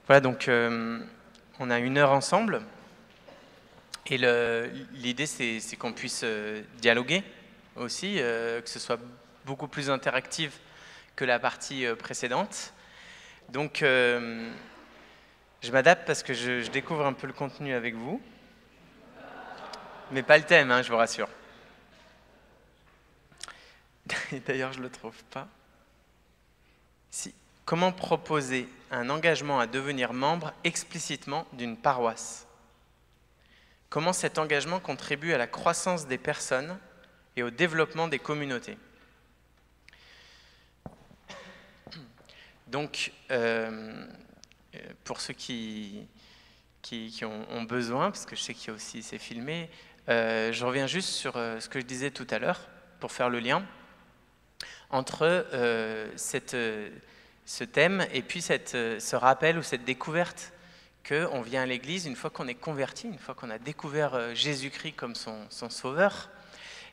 Voilà, donc on a 1 heure ensemble et l'idée c'est qu'on puisse dialoguer aussi, que ce soit beaucoup plus interactif que la partie précédente. Donc je m'adapte parce que je découvre un peu le contenu avec vous, mais pas le thème, hein, je vous rassure. D'ailleurs, je ne le trouve pas. Si. Comment proposer un engagement à devenir membre explicitement d'une paroisse? Comment cet engagement contribue à la croissance des personnes et au développement des communautés? Donc, pour ceux qui ont besoin, parce que je sais qu'il y a aussi, c'est filmé, je reviens juste sur ce que je disais tout à l'heure, pour faire le lien entre ce thème et puis ce rappel ou cette découverte qu'on vient à l'église une fois qu'on est converti, une fois qu'on a découvert Jésus-Christ comme son sauveur.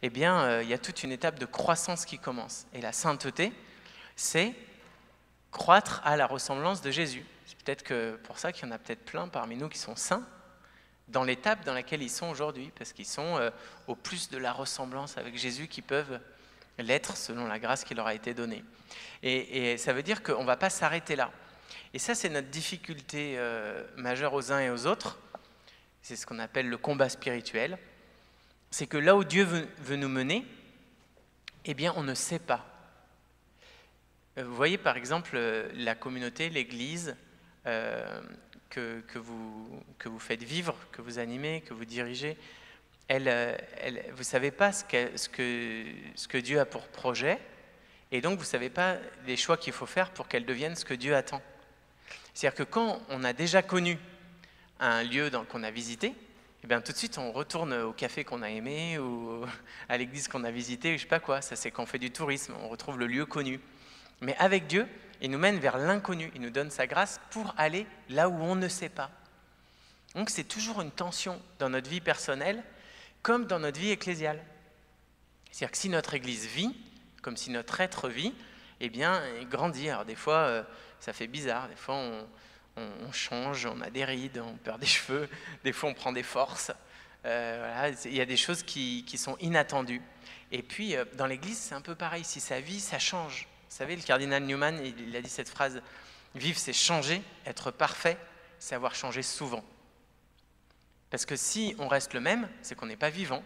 Eh bien, il y a toute une étape de croissance qui commence. Et la sainteté, c'est croître à la ressemblance de Jésus. C'est peut-être que pour ça qu'il y en a peut-être plein parmi nous qui sont saints dans l'étape dans laquelle ils sont aujourd'hui, parce qu'ils sont au plus de la ressemblance avec Jésus qu'ils peuvent l'être selon la grâce qui leur a été donnée. Et ça veut dire qu'on ne va pas s'arrêter là. Et ça, c'est notre difficulté majeure aux uns et aux autres. C'est ce qu'on appelle le combat spirituel. C'est que là où Dieu veut nous mener, eh bien, on ne sait pas. Vous voyez, par exemple, la communauté, l'Église, que vous faites vivre, que vous animez, que vous dirigez, vous ne savez pas ce que Dieu a pour projet, et donc vous ne savez pas les choix qu'il faut faire pour qu'elle devienne ce que Dieu attend. C'est-à-dire que quand on a déjà connu un lieu qu'on a visité, eh bien, tout de suite on retourne au café qu'on a aimé, ou à l'église qu'on a visité, ou je ne sais pas quoi, ça c'est quand on fait du tourisme, on retrouve le lieu connu. Mais avec Dieu, il nous mène vers l'inconnu, il nous donne sa grâce pour aller là où on ne sait pas. Donc c'est toujours une tension dans notre vie personnelle, comme dans notre vie ecclésiale. C'est-à-dire que si notre Église vit, comme si notre être vit, eh bien, il grandit. Alors des fois, ça fait bizarre. Des fois, on change, on a des rides, on perd des cheveux. Des fois, on prend des forces. Voilà, il y a des choses qui sont inattendues. Et puis, dans l'Église, c'est un peu pareil. Si ça vit, ça change. Vous savez, le cardinal Newman, il a dit cette phrase, « Vivre, c'est changer. Être parfait, c'est avoir changé souvent. » Parce que si on reste le même, c'est qu'on n'est pas vivant.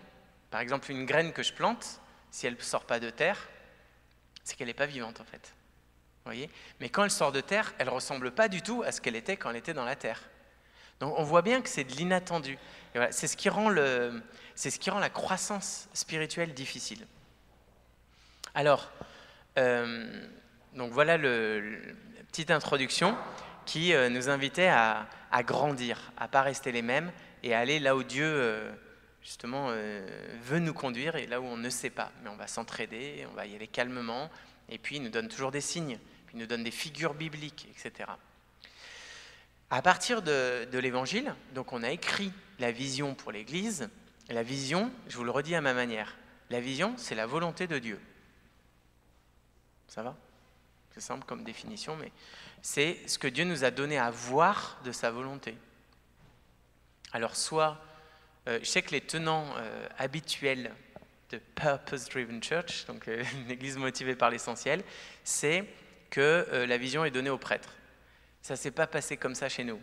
Par exemple, une graine que je plante, si elle ne sort pas de terre, c'est qu'elle n'est pas vivante en fait. Vous voyez ? Mais quand elle sort de terre, elle ne ressemble pas du tout à ce qu'elle était quand elle était dans la terre. Donc on voit bien que c'est de l'inattendu. Et voilà, c'est ce qui rend la croissance spirituelle difficile. Alors, donc voilà la petite introduction qui nous invitait à grandir, à ne pas rester les mêmes et à aller là où Dieu justement veut nous conduire et là où on ne sait pas. Mais on va s'entraider, on va y aller calmement, et puis il nous donne toujours des signes, puis il nous donne des figures bibliques, etc. À partir de l'Évangile, donc on a écrit la vision pour l'Église. La vision, je vous le redis à ma manière, la vision, c'est la volonté de Dieu. Ça va ? C'est simple comme définition, mais c'est ce que Dieu nous a donné à voir de sa volonté. Alors soit, je sais que les tenants habituels de Purpose Driven Church, donc une église motivée par l'essentiel, c'est que la vision est donnée aux prêtres. Ça ne s'est pas passé comme ça chez nous.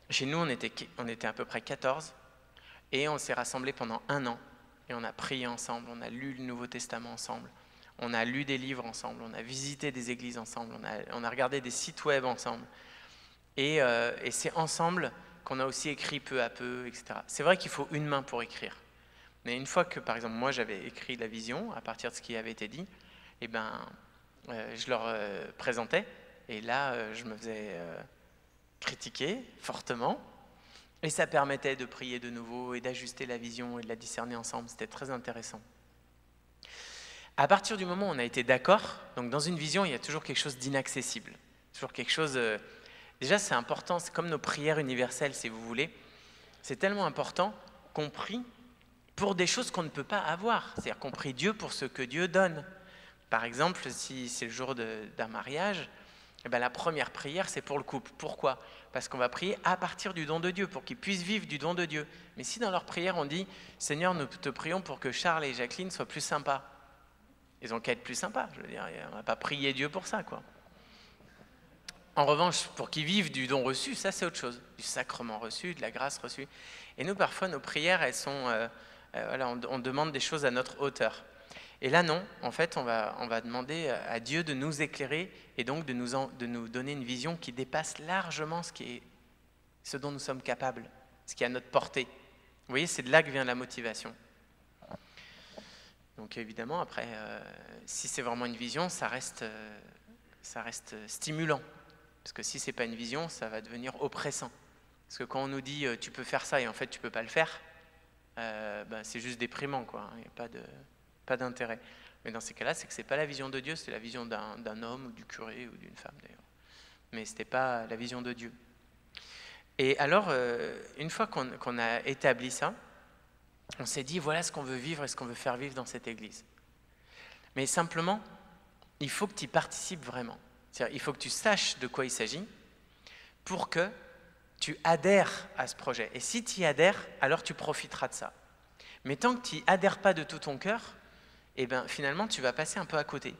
Chez nous, on était à peu près 14 et on s'est rassemblés pendant 1 an et on a prié ensemble, on a lu le Nouveau Testament ensemble, on a lu des livres ensemble, on a visité des églises ensemble, on a regardé des sites web ensemble et c'est ensemble qu'on a aussi écrit peu à peu, etc. C'est vrai qu'il faut une main pour écrire. Mais une fois que, par exemple, moi, j'avais écrit la vision, à partir de ce qui avait été dit, eh ben, je leur présentais, et là, je me faisais critiquer fortement, et ça permettait de prier de nouveau, et d'ajuster la vision, et de la discerner ensemble. C'était très intéressant. À partir du moment où on a été d'accord, donc dans une vision, il y a toujours quelque chose d'inaccessible. Toujours quelque chose... déjà, c'est important, c'est comme nos prières universelles, si vous voulez. C'est tellement important qu'on prie pour des choses qu'on ne peut pas avoir. C'est-à-dire qu'on prie Dieu pour ce que Dieu donne. Par exemple, si c'est le jour d'un mariage, Eh ben, la première prière, c'est pour le couple. Pourquoi? Parce qu'on va prier à partir du don de Dieu, pour qu'ils puissent vivre du don de Dieu. Mais si dans leur prière, on dit « Seigneur, nous te prions pour que Charles et Jacqueline soient plus sympas », ils ont qu'à être plus sympas. Je veux dire, on ne va pas prier Dieu pour ça, quoi. En revanche, pour qu'ils vivent du don reçu, ça c'est autre chose. Du sacrement reçu, de la grâce reçue. Et nous, parfois, nos prières, elles sont... voilà, on demande des choses à notre hauteur. Et là, non. En fait, on va demander à Dieu de nous éclairer et donc de nous donner une vision qui dépasse largement ce dont nous sommes capables, ce qui est à notre portée. Vous voyez, c'est de là que vient la motivation. Donc évidemment, après, si c'est vraiment une vision, ça reste stimulant. Parce que si ce n'est pas une vision, ça va devenir oppressant. Parce que quand on nous dit « tu peux faire ça » et en fait tu ne peux pas le faire, c'est juste déprimant, quoi. Il n'y a pas d'intérêt. Mais dans ces cas-là, c'est que ce n'est pas la vision de Dieu, c'est la vision d'un homme ou du curé ou d'une femme d'ailleurs. Mais ce n'était pas la vision de Dieu. Et alors, une fois qu'on a établi ça, on s'est dit voilà ce qu'on veut vivre et ce qu'on veut faire vivre dans cette église. Mais simplement, il faut que tu y participes vraiment. C'est-à-dire, il faut que tu saches de quoi il s'agit pour que tu adhères à ce projet. Et si tu y adhères, alors tu profiteras de ça. Mais tant que tu n'y adhères pas de tout ton cœur, eh ben, finalement, tu vas passer un peu à côté.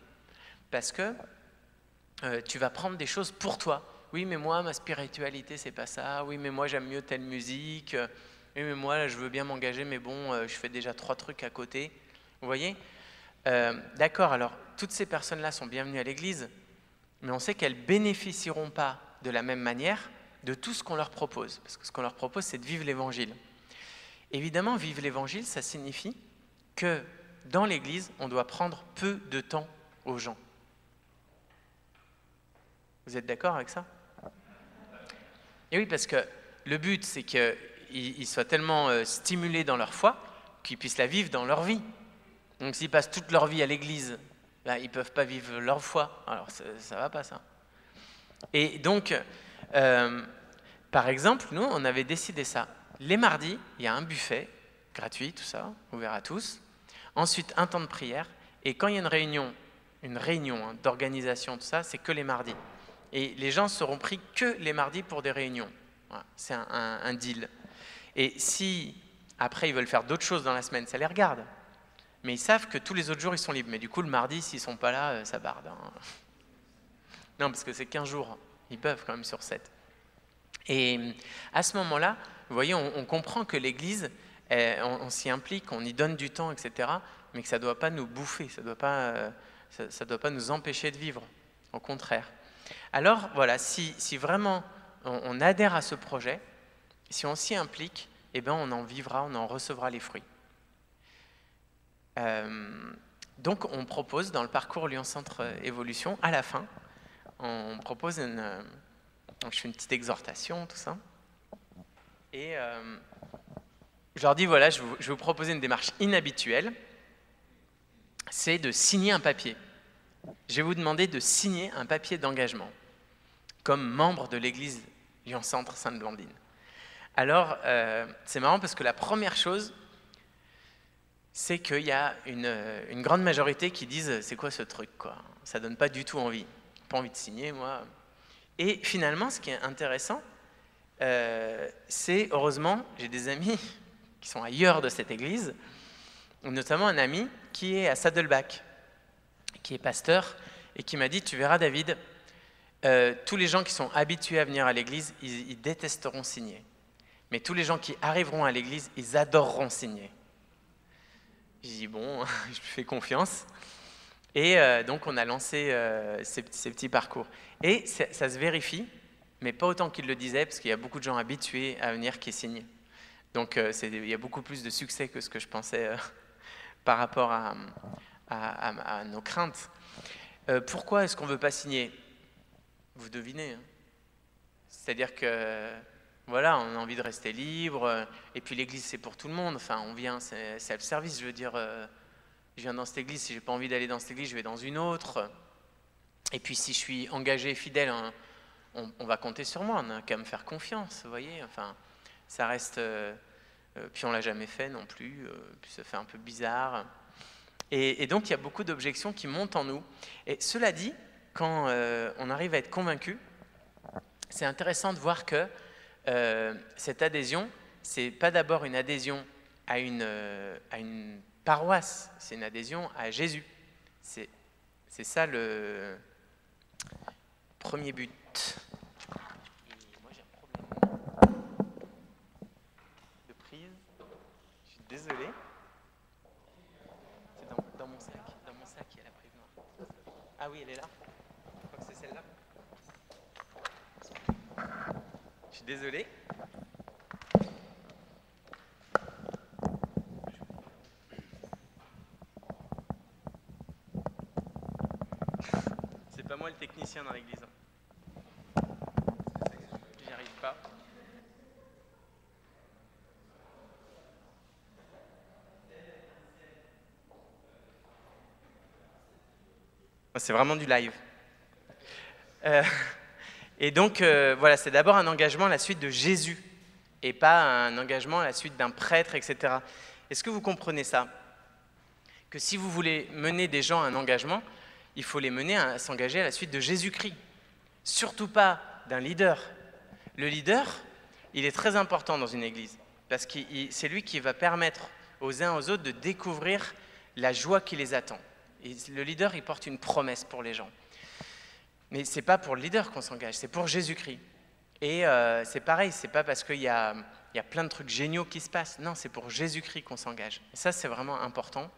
Parce que tu vas prendre des choses pour toi. Oui, mais moi, ma spiritualité, c'est pas ça. Oui, mais moi, j'aime mieux telle musique. Oui, mais moi, là, je veux bien m'engager, mais bon, je fais déjà 3 trucs à côté. Vous voyez ? D'accord, alors, toutes ces personnes-là sont bienvenues à l'église, mais on sait qu'elles ne bénéficieront pas de la même manière de tout ce qu'on leur propose. Parce que ce qu'on leur propose, c'est de vivre l'évangile. Évidemment, vivre l'évangile, ça signifie que dans l'église, on doit prendre peu de temps aux gens. Vous êtes d'accord avec ça? Et oui, parce que le but, c'est qu'ils soient tellement stimulés dans leur foi qu'ils puissent la vivre dans leur vie. Donc s'ils passent toute leur vie à l'église, là, ils ne peuvent pas vivre leur foi. Alors ça ne va pas, ça. Et donc, par exemple, nous, on avait décidé ça. Les mardis, il y a un buffet gratuit, tout ça, ouvert à tous. Ensuite, un temps de prière. Et quand il y a une réunion d'organisation, tout ça, c'est que les mardis. Et les gens seront pris que les mardis pour des réunions. Voilà, c'est un deal. Et si, après, ils veulent faire d'autres choses dans la semaine, ça les regarde. Mais ils savent que tous les autres jours, ils sont libres. Mais du coup, le mardi, s'ils ne sont pas là, ça barde. Hein. Non, parce que c'est 15 jours. Ils peuvent quand même sur 7. Et à ce moment-là, vous voyez, on comprend que l'Église, on s'y implique, on y donne du temps, etc. Mais que ça ne doit pas nous bouffer, ça ne doit pas nous empêcher de vivre. Au contraire. Alors, voilà, si vraiment on adhère à ce projet, si on s'y implique, eh ben on en vivra, on en recevra les fruits. Donc, on propose dans le parcours Lyon Centre Évolution, à la fin, on propose je fais une petite exhortation, tout ça. Et je leur dis, voilà, je vais vous proposer une démarche inhabituelle, c'est de signer un papier. Je vais vous demander de signer un papier d'engagement comme membre de l'église Lyon Centre Sainte-Blandine. Alors, c'est marrant parce que la première chose, c'est qu'il y a une grande majorité qui disent « c'est quoi ce truc, quoi ? Ça donne pas du tout envie. Pas envie de signer, moi. » Et finalement, ce qui est intéressant, c'est, heureusement, j'ai des amis qui sont ailleurs de cette église, notamment un ami qui est à Saddleback, qui est pasteur, et qui m'a dit « tu verras, David, tous les gens qui sont habitués à venir à l'église, ils détesteront signer. Mais tous les gens qui arriveront à l'église, ils adoreront signer. » J'ai dit « bon, je lui fais confiance. » Et donc, on a lancé ces petits parcours. Et ça se vérifie, mais pas autant qu'il le disait, parce qu'il y a beaucoup de gens habitués à venir qui signent. Donc, il y a beaucoup plus de succès que ce que je pensais par rapport à nos craintes. Pourquoi est-ce qu'on ne veut pas signer? Vous devinez. Hein. C'est-à-dire que, voilà, on a envie de rester libre, et puis l'église, c'est pour tout le monde. Enfin, on vient, c'est self-service, je veux dire... je viens dans cette église, si je n'ai pas envie d'aller dans cette église, je vais dans une autre. Et puis si je suis engagé et fidèle, on va compter sur moi, on n'a qu'à me faire confiance, vous voyez. Enfin, ça reste... puis on ne l'a jamais fait non plus, puis ça fait un peu bizarre. Et donc il y a beaucoup d'objections qui montent en nous. Et cela dit, quand on arrive à être convaincu, c'est intéressant de voir que cette adhésion, c'est pas d'abord une adhésion à une paroisse, c'est une adhésion à Jésus. C'est ça le premier but. Et moi j'ai un problème de prise. Je suis désolé. C'est dans mon sac. Dans mon sac, il y a la prise noire. Ah oui, elle est là. Je crois que c'est celle-là. Je suis désolé. C'est pas moi le technicien dans l'église. J'y arrive pas. C'est vraiment du live. Et donc, voilà, c'est d'abord un engagement à la suite de Jésus et pas un engagement à la suite d'un prêtre, etc. Est-ce que vous comprenez ça? Que si vous voulez mener des gens à un engagement, il faut les mener à s'engager à la suite de Jésus-Christ. Surtout pas d'un leader. Le leader, il est très important dans une église parce que c'est lui qui va permettre aux uns aux autres de découvrir la joie qui les attend. Et le leader, il porte une promesse pour les gens. Mais ce n'est pas pour le leader qu'on s'engage, c'est pour Jésus-Christ. Et c'est pareil, ce n'est pas parce qu'il y a plein de trucs géniaux qui se passent. Non, c'est pour Jésus-Christ qu'on s'engage. Et ça, c'est vraiment important.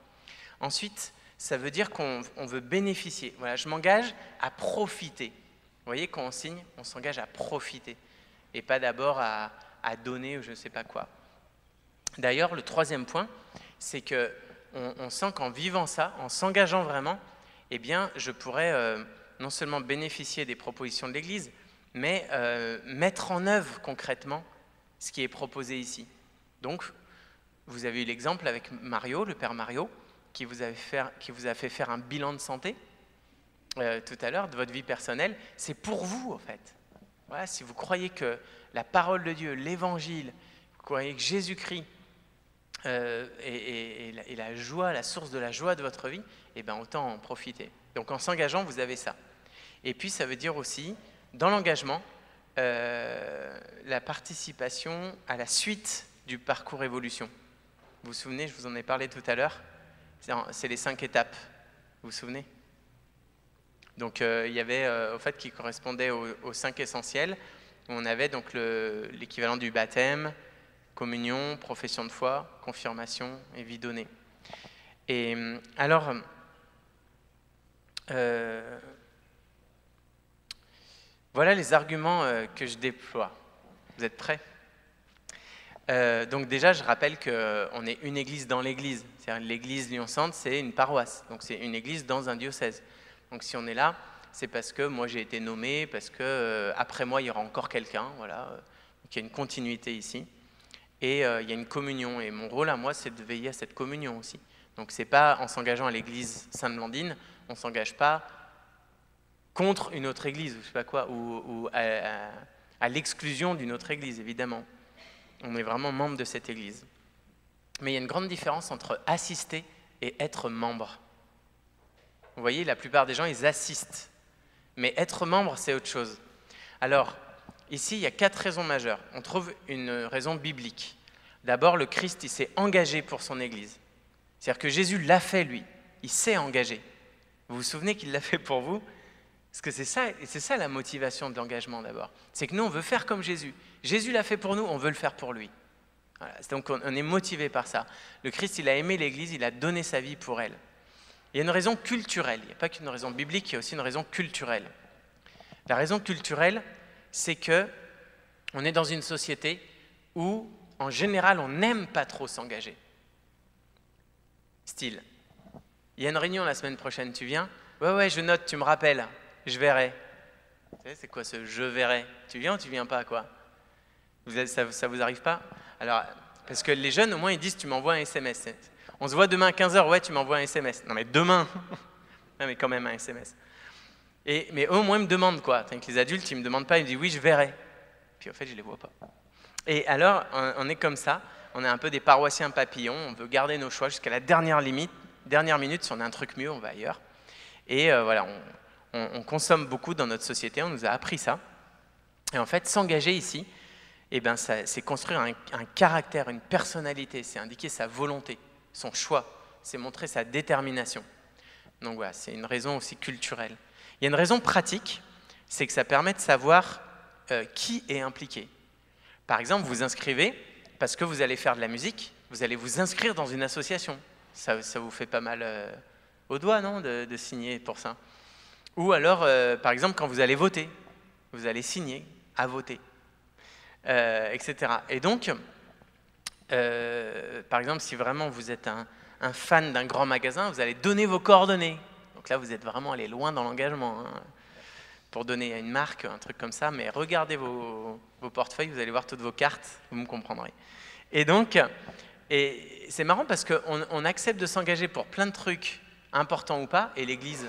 Ensuite, ça veut dire qu'on veut bénéficier. Voilà, je m'engage à profiter. Vous voyez, quand on signe, on s'engage à profiter. Et pas d'abord à donner ou je ne sais pas quoi. D'ailleurs, le troisième point, c'est qu'on sent qu'en vivant ça, en s'engageant vraiment, eh bien, je pourrais non seulement bénéficier des propositions de l'Église, mais mettre en œuvre concrètement ce qui est proposé ici. Donc, vous avez eu l'exemple avec Mario, le père Mario, qui vous a fait faire un bilan de santé tout à l'heure, de votre vie personnelle. C'est pour vous, en fait. Voilà, si vous croyez que la parole de Dieu, l'Évangile, vous croyez que Jésus-Christ est la joie, la source de la joie de votre vie, eh bien, autant en profiter. Donc, en s'engageant, vous avez ça. Et puis, ça veut dire aussi, dans l'engagement, la participation à la suite du parcours évolution. Vous vous souvenez, je vous en ai parlé tout à l'heure, c'est les 5 étapes. Vous vous souvenez? Donc, il y avait, au fait, qui correspondait aux 5 essentiels. On avait donc l'équivalent du baptême, communion, profession de foi, confirmation et vie donnée. Et alors, voilà les arguments que je déploie. Vous êtes prêts? Donc déjà, je rappelle qu'on est une église dans l'église. C'est-à-dire l'église Lyon-Centre, c'est une paroisse. Donc c'est une église dans un diocèse. Donc si on est là, c'est parce que moi j'ai été nommé, parce que après moi il y aura encore quelqu'un. Voilà. Donc il y a une continuité ici. Et il y a une communion. Et mon rôle à moi, c'est de veiller à cette communion aussi. Donc c'est pas en s'engageant à l'église Sainte-Blandine, on ne s'engage pas contre une autre église, ou je sais pas quoi, ou à l'exclusion d'une autre église, évidemment. On est vraiment membre de cette église. Mais il y a une grande différence entre assister et être membre. Vous voyez, la plupart des gens, ils assistent. Mais être membre, c'est autre chose. Alors, ici, il y a 4 raisons majeures. On trouve une raison biblique. D'abord, le Christ, il s'est engagé pour son église. C'est-à-dire que Jésus l'a fait, lui. Il s'est engagé. Vous vous souvenez qu'il l'a fait pour vous? Parce que c'est ça la motivation de l'engagement d'abord. C'est que nous, on veut faire comme Jésus. Jésus l'a fait pour nous, on veut le faire pour lui. Voilà. Donc on est motivé par ça. Le Christ, il a aimé l'Église, il a donné sa vie pour elle. Il y a une raison culturelle. Il n'y a pas qu'une raison biblique, il y a aussi une raison culturelle. La raison culturelle, c'est que on est dans une société où, en général, on n'aime pas trop s'engager. Style, il y a une réunion la semaine prochaine, tu viens? Ouais, je note, tu me rappelles. Je verrai. Vous savez, c'est quoi ce « je verrai » ? Tu viens ou tu viens pas, quoi? Ça vous arrive pas? Alors, parce que les jeunes, au moins, ils disent « tu m'envoies un SMS ». On se voit demain à 15h, ouais, tu m'envoies un SMS. Non, mais demain. Non, mais quand même un SMS. Mais eux, au moins, ils me demandent quoi. Tant que les adultes, ils me demandent pas, ils me disent « oui, je verrai ». Puis, en fait, je les vois pas. Et alors, on est comme ça. On est un peu des paroissiens papillons. On veut garder nos choix jusqu'à la dernière minute. Si on a un truc mieux, on va ailleurs. Et voilà, on consomme beaucoup dans notre société, on nous a appris ça. Et en fait, s'engager ici, eh ben, c'est construire un caractère, une personnalité, c'est indiquer sa volonté, son choix, c'est montrer sa détermination. Donc voilà, c'est une raison aussi culturelle. Il y a une raison pratique, c'est que ça permet de savoir qui est impliqué. Par exemple, vous vous inscrivez parce que vous allez faire de la musique, vous allez vous inscrire dans une association. Ça vous fait pas mal au doigt, non, de signer pour ça. Ou alors, par exemple, quand vous allez voter, vous allez signer à voter, etc. Et donc, par exemple, si vraiment vous êtes un fan d'un grand magasin, vous allez donner vos coordonnées. Donc là, vous êtes vraiment allé loin dans l'engagement, hein, pour donner à une marque, un truc comme ça. Mais regardez vos portefeuilles, vous allez voir toutes vos cartes, vous me comprendrez. Et donc, c'est marrant parce qu'on accepte de s'engager pour plein de trucs, importants ou pas, et l'Église,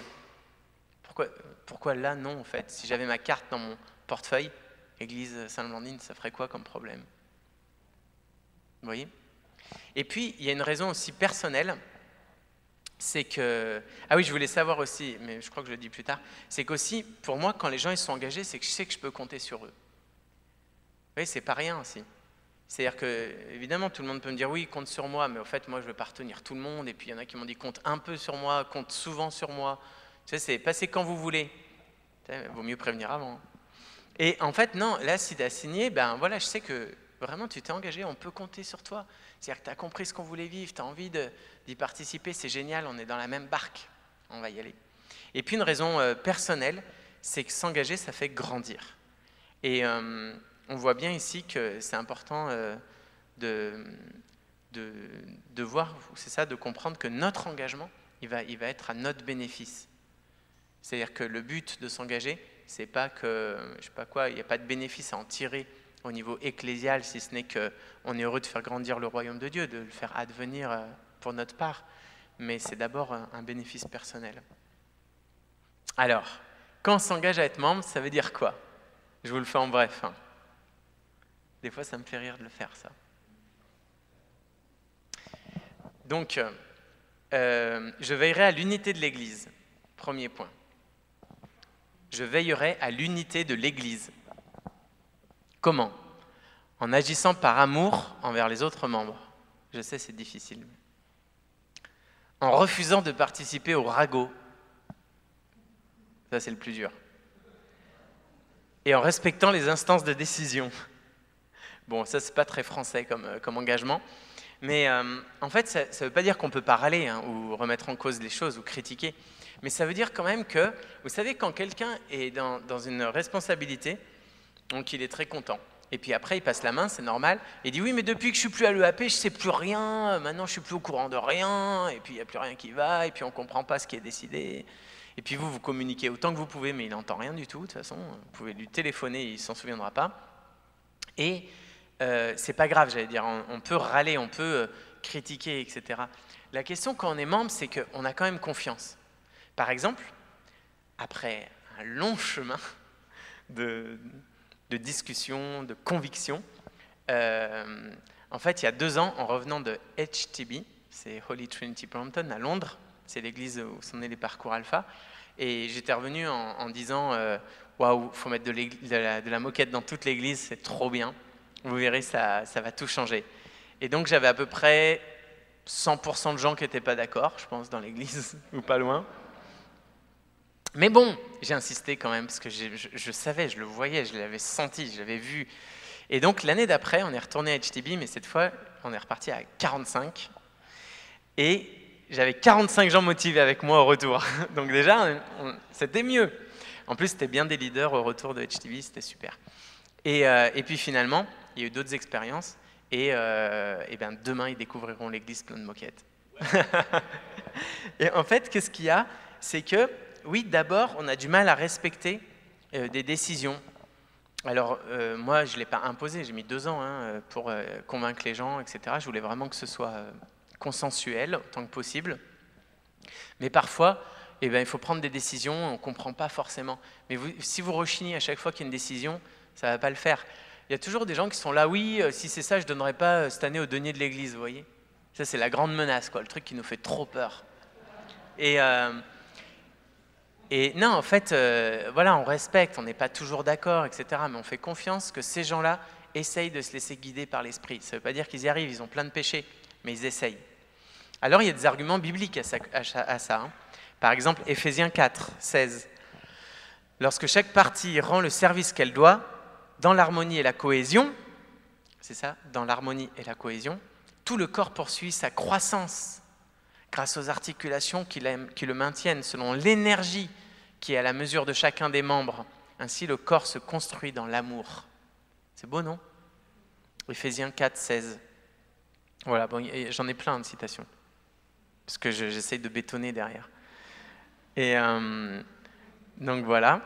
pourquoi là, non, en fait? Si j'avais ma carte dans mon portefeuille, Église Sainte-Blandine, ça ferait quoi comme problème? Vous voyez? Et puis, il y a une raison aussi personnelle, c'est que... Ah oui, je voulais savoir aussi, mais je crois que je le dis plus tard, c'est qu'aussi, pour moi, quand les gens ils sont engagés, c'est que je sais que je peux compter sur eux. Vous voyez, c'est pas rien aussi. C'est-à-dire que, évidemment, tout le monde peut me dire, oui, compte sur moi, mais au fait, moi, je veux pas retenir tout le monde, et puis il y en a qui m'ont dit, compte un peu sur moi, compte souvent sur moi. Tu sais, c'est passer quand vous voulez. Il vaut mieux prévenir avant. Et en fait, non, là, si tu as signé, ben voilà, je sais que vraiment, tu t'es engagé, on peut compter sur toi. C'est-à-dire que tu as compris ce qu'on voulait vivre, tu as envie d'y participer, c'est génial, on est dans la même barque, on va y aller. Et puis une raison personnelle, c'est que s'engager, ça fait grandir. Et on voit bien ici que c'est important de voir, c'est ça, de comprendre que notre engagement, il va être à notre bénéfice. C'est-à-dire que le but de s'engager, c'est pas que, je sais pas quoi, il n'y a pas de bénéfice à en tirer au niveau ecclésial, si ce n'est qu'on est heureux de faire grandir le royaume de Dieu, de le faire advenir pour notre part, mais c'est d'abord un bénéfice personnel. Alors, quand on s'engage à être membre, ça veut dire quoi? Je vous le fais en bref. Hein. Des fois, ça me fait rire de le faire, ça. Donc, je veillerai à l'unité de l'Église. Premier point. Je veillerai à l'unité de l'Église. Comment? En agissant par amour envers les autres membres. Je sais, c'est difficile. En refusant de participer au ragot. Ça, c'est le plus dur. Et en respectant les instances de décision. Bon, ça, c'est pas très français comme engagement. Mais en fait, ça ne veut pas dire qu'on ne peut pas râler hein, ou remettre en cause les choses ou critiquer. Mais ça veut dire quand même que, vous savez, quand quelqu'un est dans une responsabilité, donc il est très content. Et puis après, il passe la main, c'est normal. Il dit, oui, mais depuis que je ne suis plus à l'EAP, je ne sais plus rien. Maintenant, je ne suis plus au courant de rien. Et puis, il n'y a plus rien qui va. Et puis, on ne comprend pas ce qui est décidé. Et puis, vous communiquez autant que vous pouvez, mais il n'entend rien du tout. De toute façon, vous pouvez lui téléphoner, il ne s'en souviendra pas. Et c'est pas grave, j'allais dire. On peut râler, on peut critiquer, etc. La question, quand on est membre, c'est qu'on a quand même confiance. Par exemple, après un long chemin de discussion, de conviction, en fait, il y a 2 ans, en revenant de HTB, c'est Holy Trinity Brompton, à Londres, c'est l'église où sont nés les parcours alpha, et j'étais revenu en disant « Waouh, il faut mettre de la moquette dans toute l'église, c'est trop bien, vous verrez, ça va tout changer. » Et donc, j'avais à peu près 100% de gens qui n'étaient pas d'accord, je pense, dans l'église, ou pas loin. Mais bon, j'ai insisté quand même, parce que je savais, je le voyais, je l'avais senti, je l'avais vu. Et donc, l'année d'après, on est retourné à HTB, mais cette fois, on est reparti à 45. Et j'avais 45 gens motivés avec moi au retour. Donc déjà, c'était mieux. En plus, c'était bien des leaders au retour de HTB, c'était super. Et puis finalement, il y a eu d'autres expériences. Et ben, demain, ils découvriront l'église pleine de moquettes. Et en fait, qu'est-ce qu'il y a? C'est que, oui, d'abord, on a du mal à respecter des décisions. Alors, moi, je ne l'ai pas imposé, j'ai mis 2 ans hein, pour convaincre les gens, etc. Je voulais vraiment que ce soit consensuel, autant que possible. Mais parfois, eh ben, il faut prendre des décisions, on ne comprend pas forcément. Mais si vous rechignez à chaque fois qu'il y a une décision, ça ne va pas le faire. Il y a toujours des gens qui sont là, oui, si c'est ça, je ne donnerai pas cette année au denier de l'église, vous voyez. Ça, c'est la grande menace, quoi, le truc qui nous fait trop peur. Et Et non, en fait, voilà, on respecte, on n'est pas toujours d'accord, etc. Mais on fait confiance que ces gens-là essayent de se laisser guider par l'Esprit. Ça ne veut pas dire qu'ils y arrivent, ils ont plein de péchés, mais ils essayent. Alors, il y a des arguments bibliques à ça. Hein. Par exemple, Éphésiens 4, 16. Lorsque chaque partie rend le service qu'elle doit, dans l'harmonie et la cohésion, c'est ça, dans l'harmonie et la cohésion, tout le corps poursuit sa croissance grâce aux articulations qui le maintiennent selon l'énergie qui est à la mesure de chacun des membres. Ainsi, le corps se construit dans l'amour. C'est beau, non? Éphésiens 4, 16. Voilà, bon, j'en ai plein de citations, parce que j'essaye de bétonner derrière. Et donc voilà.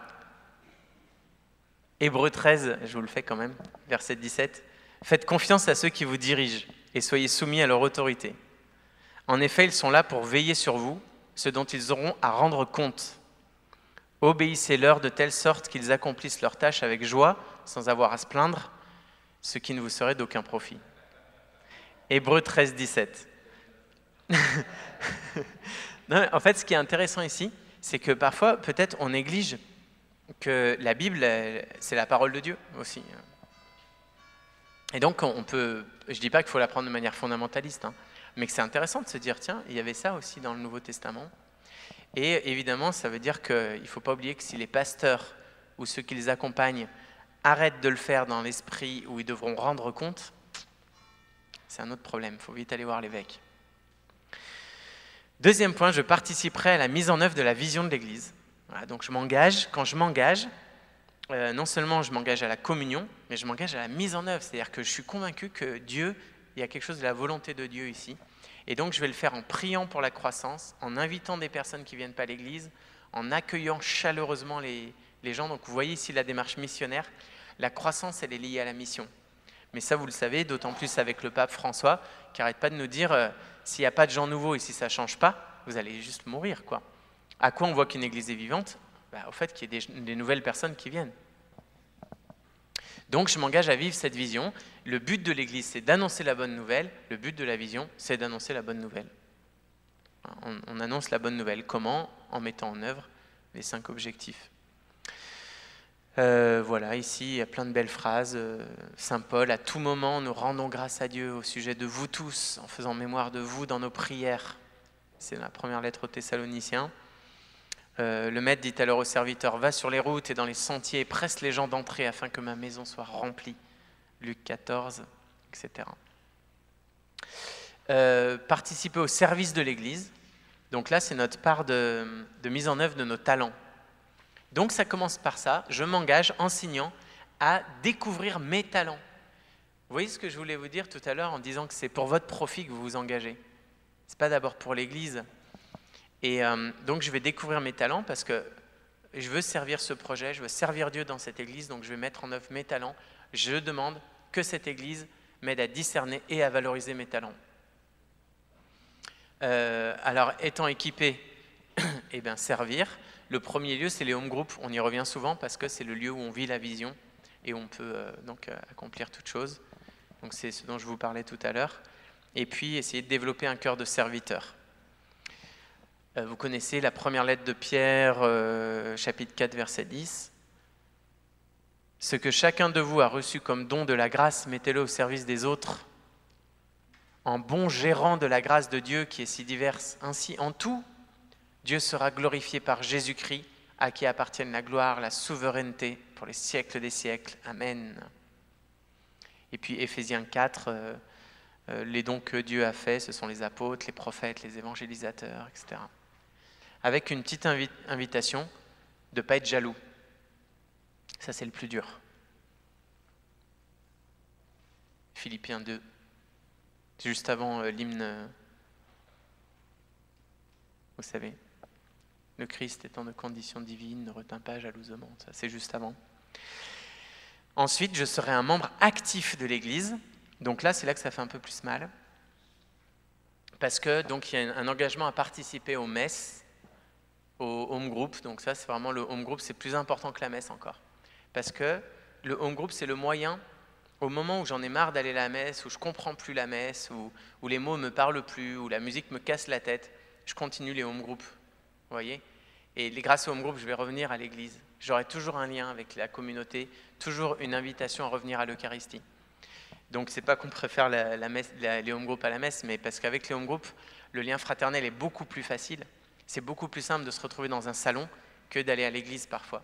Hébreux 13, je vous le fais quand même, verset 17. Faites confiance à ceux qui vous dirigent et soyez soumis à leur autorité. En effet, ils sont là pour veiller sur vous, ce dont ils auront à rendre compte. Obéissez-leur de telle sorte qu'ils accomplissent leur tâche avec joie, sans avoir à se plaindre, ce qui ne vous serait d'aucun profit. Hébreux 13, 17. Non, en fait, ce qui est intéressant ici, c'est que parfois, peut-être, on néglige que la Bible, c'est la parole de Dieu aussi. Et donc, je ne dis pas qu'il faut la prendre de manière fondamentaliste, hein, mais que c'est intéressant de se dire, tiens, il y avait ça aussi dans le Nouveau Testament. Et évidemment, ça veut dire qu'il ne faut pas oublier que si les pasteurs ou ceux qui les accompagnent arrêtent de le faire dans l'esprit où ils devront rendre compte, c'est un autre problème, il faut vite aller voir l'évêque. Deuxième point, je participerai à la mise en œuvre de la vision de l'Église. Voilà, donc je m'engage, quand je m'engage, non seulement je m'engage à la communion, mais je m'engage à la mise en œuvre. C'est-à-dire que je suis convaincu que Dieu, il y a quelque chose de la volonté de Dieu ici. Et donc je vais le faire en priant pour la croissance, en invitant des personnes qui ne viennent pas à l'Église, en accueillant chaleureusement les gens. Donc vous voyez ici la démarche missionnaire. La croissance, elle est liée à la mission. Mais ça, vous le savez, d'autant plus avec le pape François, qui n'arrête pas de nous dire, s'il n'y a pas de gens nouveaux et si ça ne change pas, vous allez juste mourir, quoi. À quoi on voit qu'une église est vivante? Au fait qu'il y ait des nouvelles personnes qui viennent. Donc je m'engage à vivre cette vision. Le but de l'église, c'est d'annoncer la bonne nouvelle. Le but de la vision, c'est d'annoncer la bonne nouvelle. On annonce la bonne nouvelle. Comment? En mettant en œuvre les 5 objectifs. Voilà, ici, il y a plein de belles phrases. Saint Paul, à tout moment, nous rendons grâce à Dieu au sujet de vous tous, en faisant mémoire de vous dans nos prières. C'est la première lettre aux Thessaloniciens. Le maître dit alors au serviteur, va sur les routes et dans les sentiers, presse les gens d'entrer afin que ma maison soit remplie. Luc 14, etc. Participer au service de l'Église. Donc là, c'est notre part de mise en œuvre de nos talents. Donc ça commence par ça, je m'engage, enseignant, à découvrir mes talents. Vous voyez ce que je voulais vous dire tout à l'heure en disant que c'est pour votre profit que vous vous engagez. Ce n'est pas d'abord pour l'Église. Et donc je vais découvrir mes talents parce que je veux servir ce projet, je veux servir Dieu dans cette Église, donc je vais mettre en œuvre mes talents. Je demande que cette Église m'aide à discerner et à valoriser mes talents. Alors étant équipé, eh bien, servir. Le premier lieu, c'est les home groups. On y revient souvent parce que c'est le lieu où on vit la vision et où on peut donc accomplir toute chose. Donc c'est ce dont je vous parlais tout à l'heure. Et puis, essayer de développer un cœur de serviteur. Vous connaissez la première lettre de Pierre, chapitre 4, verset 10. « Ce que chacun de vous a reçu comme don de la grâce, mettez-le au service des autres, en bon gérant de la grâce de Dieu qui est si diverse. Ainsi, en tout, Dieu sera glorifié par Jésus-Christ, à qui appartiennent la gloire, la souveraineté pour les siècles des siècles. Amen. » Et puis Éphésiens 4, les dons que Dieu a faits, ce sont les apôtres, les prophètes, les évangélisateurs, etc. Avec une petite invitation de ne pas être jaloux. Ça, c'est le plus dur. Philippiens 2, juste avant l'hymne, vous savez. Le Christ étant de condition divine, ne retint pas jalousement. Ça, c'est juste avant. Ensuite, je serai un membre actif de l'Église. Donc là, c'est là que ça fait un peu plus mal. Parce que donc, il y a un engagement à participer aux messes, au home group. Donc ça, c'est vraiment le home group, c'est plus important que la messe encore. Parce que le home group, c'est le moyen, au moment où j'en ai marre d'aller à la messe, où je ne comprends plus la messe, où les mots ne me parlent plus, où la musique me casse la tête, je continue les home groups. Vous voyez? Et grâce au home group, je vais revenir à l'église. J'aurai toujours un lien avec la communauté, toujours une invitation à revenir à l'Eucharistie. Donc, c'est pas qu'on préfère les home groups à la messe, mais parce qu'avec les home groups, le lien fraternel est beaucoup plus facile. C'est beaucoup plus simple de se retrouver dans un salon que d'aller à l'église parfois.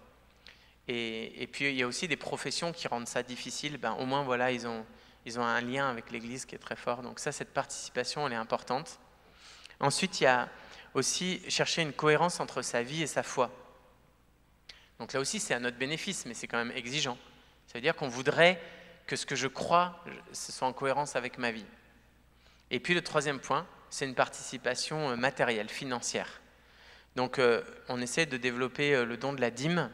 Et puis, il y a aussi des professions qui rendent ça difficile. Ben, au moins, voilà, ils ont un lien avec l'église qui est très fort. Donc ça, cette participation, elle est importante. Ensuite, il y a aussi chercher une cohérence entre sa vie et sa foi. Donc là aussi, c'est à notre bénéfice, mais c'est quand même exigeant. Ça veut dire qu'on voudrait que ce que je crois, ce soit en cohérence avec ma vie. Et puis le troisième point, c'est une participation matérielle, financière. Donc on essaie de développer le don de la dîme,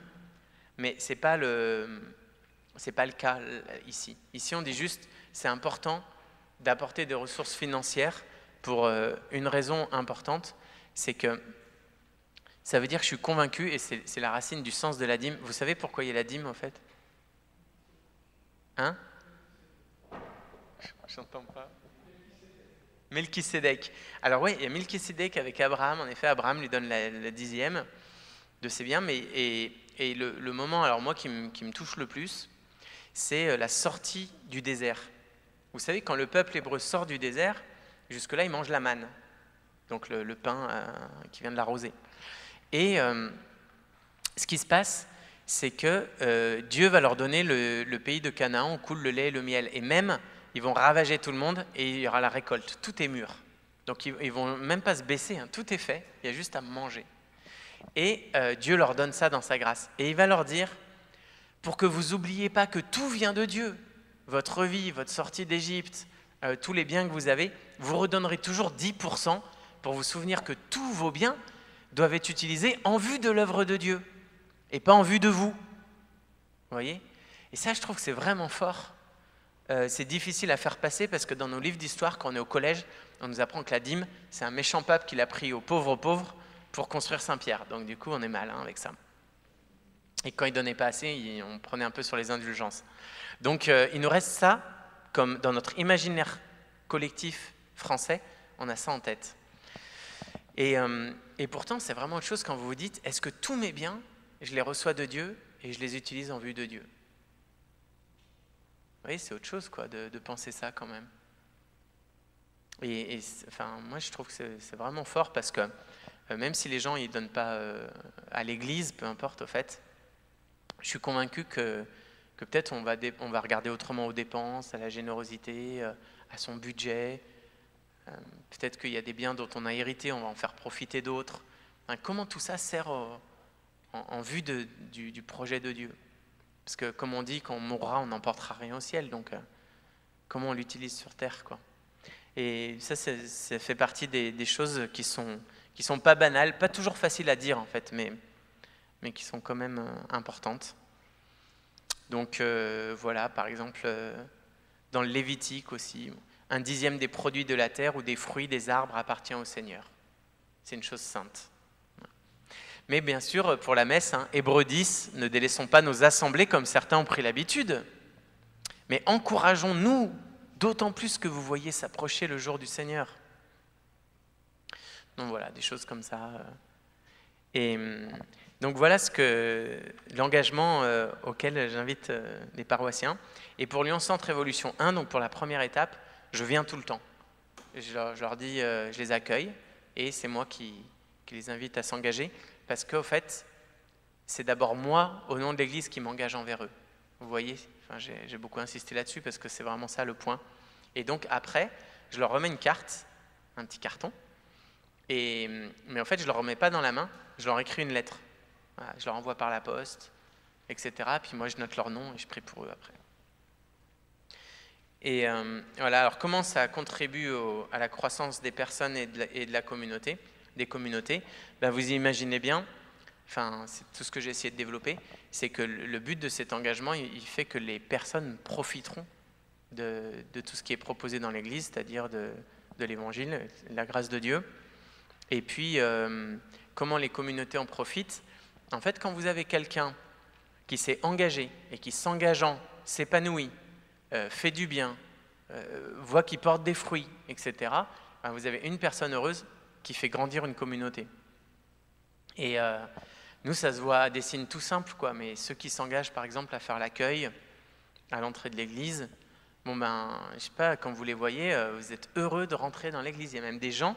mais ce n'est pas le cas ici. Ici, on dit juste, c'est important d'apporter des ressources financières pour une raison importante, c'est que ça veut dire que je suis convaincu, et c'est la racine du sens de la dîme. Vous savez pourquoi il y a la dîme, en fait? Hein? J'entends pas. Melchisédek. Alors oui, il y a Melchisédek avec Abraham. En effet, Abraham lui donne la dixième de ses biens. Et le moment, alors moi, qui me touche le plus, c'est la sortie du désert. Vous savez, quand le peuple hébreu sort du désert, jusque-là, il mange la manne, donc le pain qui vient de la rosée. Et ce qui se passe, c'est que Dieu va leur donner le pays de Canaan, où coule le lait et le miel. Et même, ils vont ravager tout le monde et il y aura la récolte. Tout est mûr. Donc, ils ne vont même pas se baisser, hein. Tout est fait. Il y a juste à manger. Et Dieu leur donne ça dans sa grâce. Et il va leur dire, pour que vous n'oubliez pas que tout vient de Dieu, votre vie, votre sortie d'Égypte, tous les biens que vous avez, vous redonnerez toujours 10% pour vous souvenir que tous vos biens doivent être utilisés en vue de l'œuvre de Dieu et pas en vue de vous. Vous voyez? Et ça, je trouve que c'est vraiment fort. C'est difficile à faire passer parce que dans nos livres d'histoire, quand on est au collège, on nous apprend que la dîme, c'est un méchant pape qui l'a pris aux pauvres pour construire Saint-Pierre. Donc du coup, on est mal avec ça. Et quand il ne donnait pas assez, on prenait un peu sur les indulgences. Donc il nous reste ça, comme dans notre imaginaire collectif français, on a ça en tête. Et pourtant, c'est vraiment autre chose quand vous vous dites, est-ce que tous mes biens, je les reçois de Dieu et je les utilise en vue de Dieu? Vous voyez, c'est autre chose quoi, de penser ça quand même. Enfin, moi, je trouve que c'est vraiment fort parce que même si les gens ne donnent pas à l'église, peu importe au fait, je suis convaincu que peut-être on va regarder autrement aux dépenses, à la générosité, à son budget. Peut-être qu'il y a des biens dont on a hérité, on va en faire profiter d'autres. Enfin, comment tout ça sert en vue du projet de Dieu? Parce que comme on dit, quand on mourra, on n'emportera rien au ciel. Donc comment on l'utilise sur terre quoi. Et ça fait partie des choses qui sont pas banales, pas toujours faciles à dire en fait, mais qui sont quand même importantes. Donc voilà, par exemple, dans le Lévitique aussi, 1/10 des produits de la terre ou des fruits des arbres appartient au Seigneur. C'est une chose sainte. Mais bien sûr, pour la messe, Hébreux 10, ne délaissons pas nos assemblées comme certains ont pris l'habitude, mais encourageons-nous, d'autant plus que vous voyez s'approcher le jour du Seigneur. Donc voilà, des choses comme ça. Et donc voilà l'engagement auquel j'invite les paroissiens. Et pour Lyon Centre Évolution 1, donc pour la première étape, je viens tout le temps. Je leur dis, je les accueille, et c'est moi qui les invite à s'engager, parce qu'au fait, c'est d'abord moi, au nom de l'Église, qui m'engage envers eux. Vous voyez, enfin, j'ai beaucoup insisté là-dessus, parce que c'est vraiment ça le point. Et donc après, je leur remets une carte, un petit carton, mais en fait, je ne leur remets pas dans la main, je leur écris une lettre. Voilà, je leur envoie par la poste, etc. Puis moi, je note leur nom et je prie pour eux après. Et voilà, alors comment ça contribue à la croissance des personnes et de la communauté, des communautés? Ben, vous imaginez bien, enfin, c'est tout ce que j'ai essayé de développer, c'est que le but de cet engagement, il fait que les personnes profiteront de tout ce qui est proposé dans l'Église, c'est-à-dire de l'Évangile, de la grâce de Dieu. Et puis, comment les communautés en profitent? En fait, quand vous avez quelqu'un qui s'est engagé et qui, s'engageant, s'épanouit, fait du bien, voit qu'il porte des fruits, etc., ben vous avez une personne heureuse qui fait grandir une communauté. Et nous, ça se voit à des signes tout simples, quoi. Mais ceux qui s'engagent, par exemple, à faire l'accueil à l'entrée de l'église, bon ben, je sais pas, quand vous les voyez, vous êtes heureux de rentrer dans l'église. Il y a même des gens,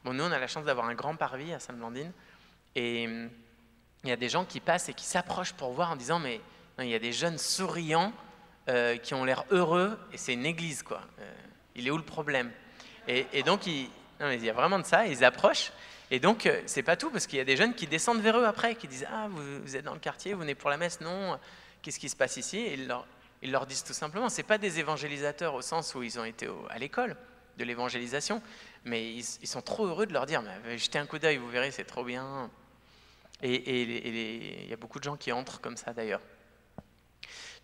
bon, nous, on a la chance d'avoir un grand parvis à Sainte-Blandine, et il y a des gens qui passent et qui s'approchent pour voir en disant, mais non, il y a des jeunes souriants qui ont l'air heureux, et c'est une église, quoi. Il est où le problème? Et donc, non, mais il y a vraiment de ça, ils approchent. Et donc, c'est pas tout, parce qu'il y a des jeunes qui descendent vers eux après, qui disent « Ah, vous êtes dans le quartier, vous venez pour la messe? Non, qu'est-ce qui se passe ici ?» Et ils leur disent tout simplement, c'est pas des évangélisateurs au sens où ils ont été à l'école de l'évangélisation, mais ils sont trop heureux de leur dire « Jetez un coup d'œil, vous verrez, c'est trop bien. » Et il y a beaucoup de gens qui entrent comme ça d'ailleurs.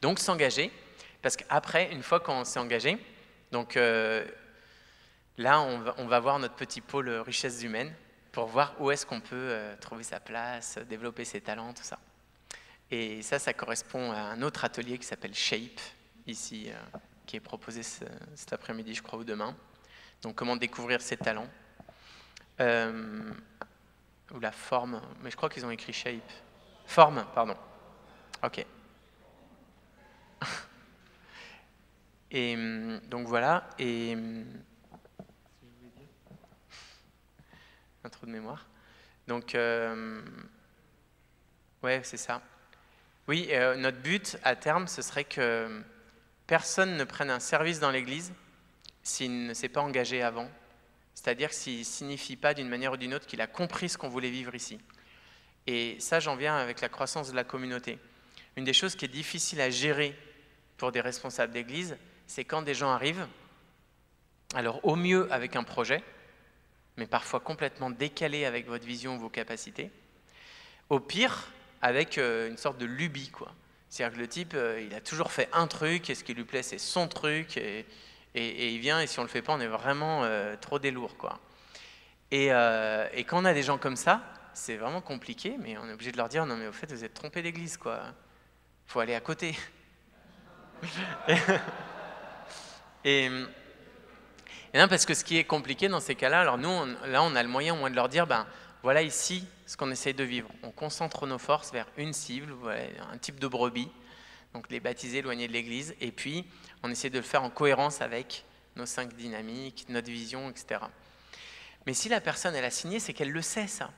Donc s'engager, parce qu'après, une fois qu'on s'est engagé, donc là, on va voir notre petit pôle richesses humaines pour voir où est-ce qu'on peut trouver sa place, développer ses talents, tout ça. Et ça correspond à un autre atelier qui s'appelle Shape, ici, qui est proposé cet après-midi, je crois, ou demain. Donc, comment découvrir ses talents. Ou la forme, mais je crois qu'ils ont écrit Shape. Forme, pardon. Ok. Et donc voilà, et un trou de mémoire. Donc, ouais, c'est ça. Oui, notre but à terme, ce serait que personne ne prenne un service dans l'Église s'il ne s'est pas engagé avant. C'est-à-dire s'il ne signifie pas d'une manière ou d'une autre qu'il a compris ce qu'on voulait vivre ici. Et ça, j'en viens avec la croissance de la communauté. Une des choses qui est difficile à gérer pour des responsables d'Église, c'est quand des gens arrivent, alors au mieux avec un projet, mais parfois complètement décalé avec votre vision ou vos capacités, au pire avec une sorte de lubie, quoi. C'est-à-dire que le type, il a toujours fait un truc, et ce qui lui plaît, c'est son truc, et il vient, et si on ne le fait pas, on est vraiment trop des lourds, quoi. Et quand on a des gens comme ça, c'est vraiment compliqué, mais on est obligé de leur dire, non mais au fait, vous êtes trompés d'église, quoi. Il faut aller à côté. et non, parce que ce qui est compliqué dans ces cas-là, alors nous, on a le moyen au moins de leur dire, ben voilà ici ce qu'on essaye de vivre. On concentre nos forces vers une cible, voilà, un type de brebis, donc les baptisés éloignés de l'église, et puis on essaie de le faire en cohérence avec nos 5 dynamiques, notre vision, etc. Mais si la personne, elle a signé, c'est qu'elle le sait, ça.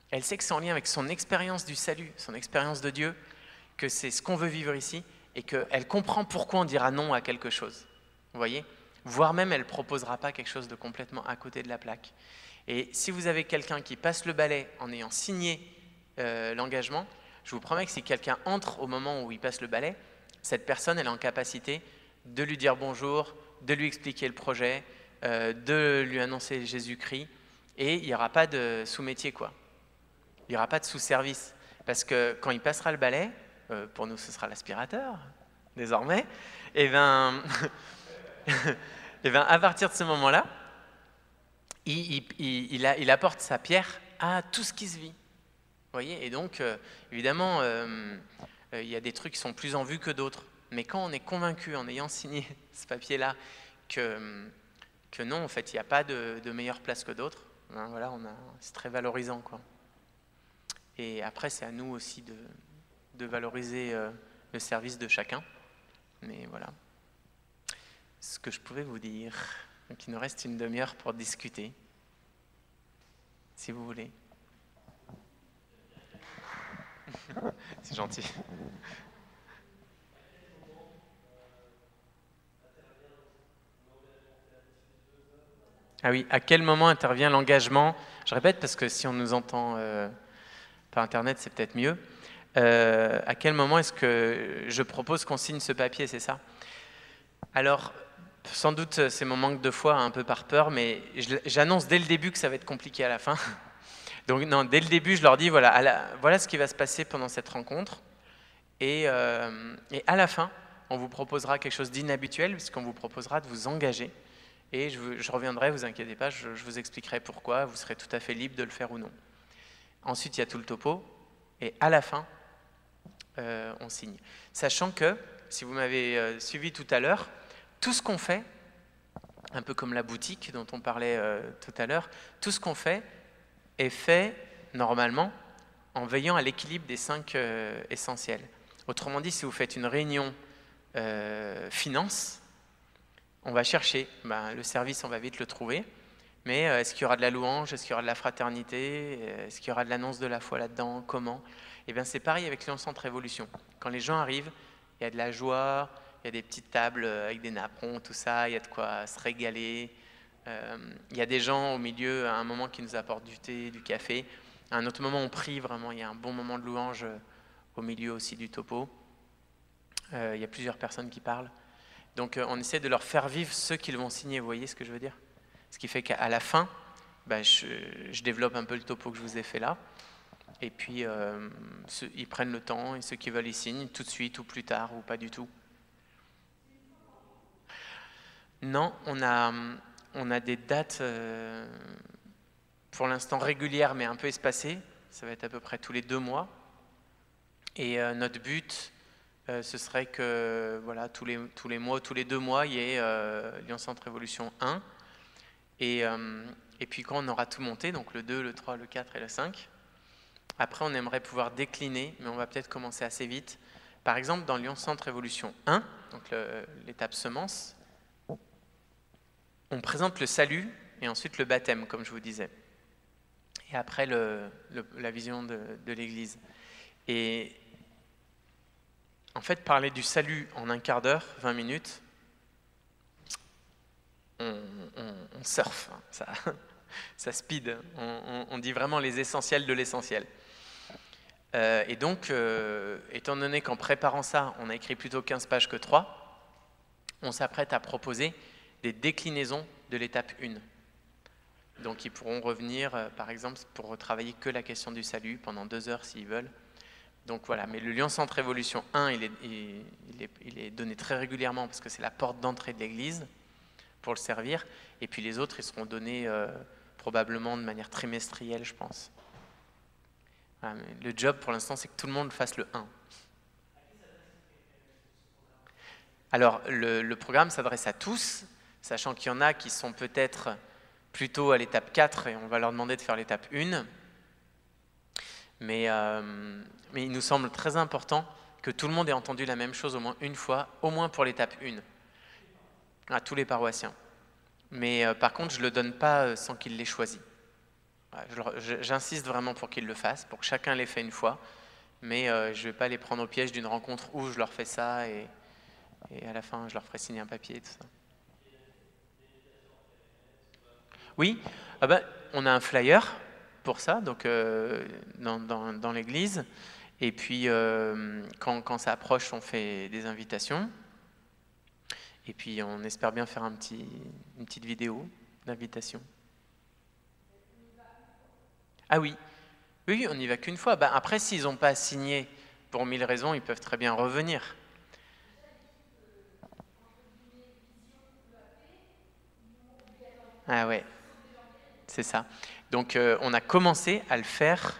Elle sait que c'est en lien avec son expérience du salut, son expérience de Dieu, que c'est ce qu'on veut vivre ici, et qu'elle comprend pourquoi on dira non à quelque chose. Vous voyez? Voire même, elle ne proposera pas quelque chose de complètement à côté de la plaque. Et si vous avez quelqu'un qui passe le balai en ayant signé l'engagement, je vous promets que si quelqu'un entre au moment où il passe le balai, cette personne, elle est en capacité de lui dire bonjour, de lui expliquer le projet, de lui annoncer Jésus-Christ, et il n'y aura pas de sous-métier, quoi. Il n'y aura pas de sous-service. Parce que quand il passera le balai, pour nous ce sera l'aspirateur, désormais, et bien, à partir de ce moment-là, il apporte sa pierre à tout ce qui se vit. Vous voyez? Et donc, évidemment, il y a des trucs qui sont plus en vue que d'autres. Mais quand on est convaincu, en ayant signé ce papier-là, que non, en fait, il n'y a pas de meilleure place que d'autres, hein, voilà, c'est très valorisant, quoi. Et après, c'est à nous aussi de valoriser le service de chacun. Mais voilà. Ce que je pouvais vous dire. Donc, il nous reste une demi-heure pour discuter, si vous voulez. C'est gentil. Ah oui, à quel moment intervient l'engagement? Je répète parce que si on nous entend par Internet, c'est peut-être mieux. À quel moment est-ce que je propose qu'on signe ce papier, c'est ça? Alors, sans doute, c'est mon manque de foi, un peu par peur, mais j'annonce dès le début que ça va être compliqué à la fin. Donc non, dès le début, je leur dis, voilà ce qui va se passer pendant cette rencontre. Et à la fin, on vous proposera quelque chose d'inhabituel, puisqu'on vous proposera de vous engager. Et je reviendrai, vous inquiétez pas, je vous expliquerai pourquoi, vous serez tout à fait libre de le faire ou non. Ensuite, il y a tout le topo, et à la fin, on signe. Sachant que, si vous m'avez suivi tout à l'heure, tout ce qu'on fait, un peu comme la boutique dont on parlait tout à l'heure, tout ce qu'on fait est fait, normalement, en veillant à l'équilibre des 5 essentiels. Autrement dit, si vous faites une réunion finance, on va chercher, le service, on va vite le trouver, mais est-ce qu'il y aura de la louange, est-ce qu'il y aura de la fraternité, est-ce qu'il y aura de l'annonce de la foi là-dedans, comment? Eh bien, c'est pareil avec Lyon Centre Évolution. Quand les gens arrivent, il y a de la joie, il y a des petites tables avec des napperons, tout ça, il y a de quoi se régaler. Il y a des gens au milieu, à un moment, qui nous apportent du thé, du café. À un autre moment, on prie, vraiment, il y a un bon moment de louange au milieu aussi du topo. Il y a plusieurs personnes qui parlent. Donc, on essaie de leur faire vivre ce qu'ils vont signer, vous voyez ce que je veux dire? Ce qui fait qu'à la fin, je développe un peu le topo que je vous ai fait là. Et puis, ils prennent le temps, et ceux qui veulent, ils signent tout de suite, ou plus tard, ou pas du tout. Non, on a des dates, pour l'instant régulières, mais un peu espacées. Ça va être à peu près tous les 2 mois. Et notre but, ce serait que voilà, tous les mois, tous les 2 mois, il y ait Lyon Centre Évolution 1. Et puis quand on aura tout monté, donc le 2, le 3, le 4 et le 5, après on aimerait pouvoir décliner, mais on va peut-être commencer assez vite. Par exemple, dans Lyon Centre Évolution 1, donc l'étape semence, on présente le salut et ensuite le baptême, comme je vous disais. Et après, la vision de l'Église. Et en fait, parler du salut en un quart d'heure, 20 minutes, on surfe, hein, ça speed. On dit vraiment les essentiels de l'essentiel. Et donc, étant donné qu'en préparant ça, on a écrit plutôt 15 pages que 3, on s'apprête à proposer des déclinaisons de l'étape 1. Donc, ils pourront revenir, par exemple, pour retravailler que la question du salut pendant 2 heures s'ils veulent. Donc voilà, mais le Lyon Centre Évolution 1, il est donné très régulièrement parce que c'est la porte d'entrée de l'Église pour le servir. Et puis les autres, ils seront donnés probablement de manière trimestrielle, je pense. Voilà, mais le job pour l'instant, c'est que tout le monde fasse le 1. Alors, le programme s'adresse à tous, sachant qu'il y en a qui sont peut-être plutôt à l'étape 4 et on va leur demander de faire l'étape 1. Mais il nous semble très important que tout le monde ait entendu la même chose au moins une fois, au moins pour l'étape 1, à tous les paroissiens. Mais par contre, je ne le donne pas sans qu'ils l'aient choisi. J'insiste vraiment pour qu'ils le fassent, pour que chacun l'ait fait une fois, mais je ne vais pas les prendre au piège d'une rencontre où je leur fais ça et à la fin, je leur ferai signer un papier et tout ça. Oui, on a un flyer pour ça, donc dans l'église. Et puis, quand ça approche, on fait des invitations. Et puis, on espère bien faire une petite vidéo d'invitation. Ah oui, oui, on n'y va qu'une fois. Après, s'ils n'ont pas signé pour 1000 raisons, ils peuvent très bien revenir. Ah ouais, c'est ça. Donc, on a commencé à le faire,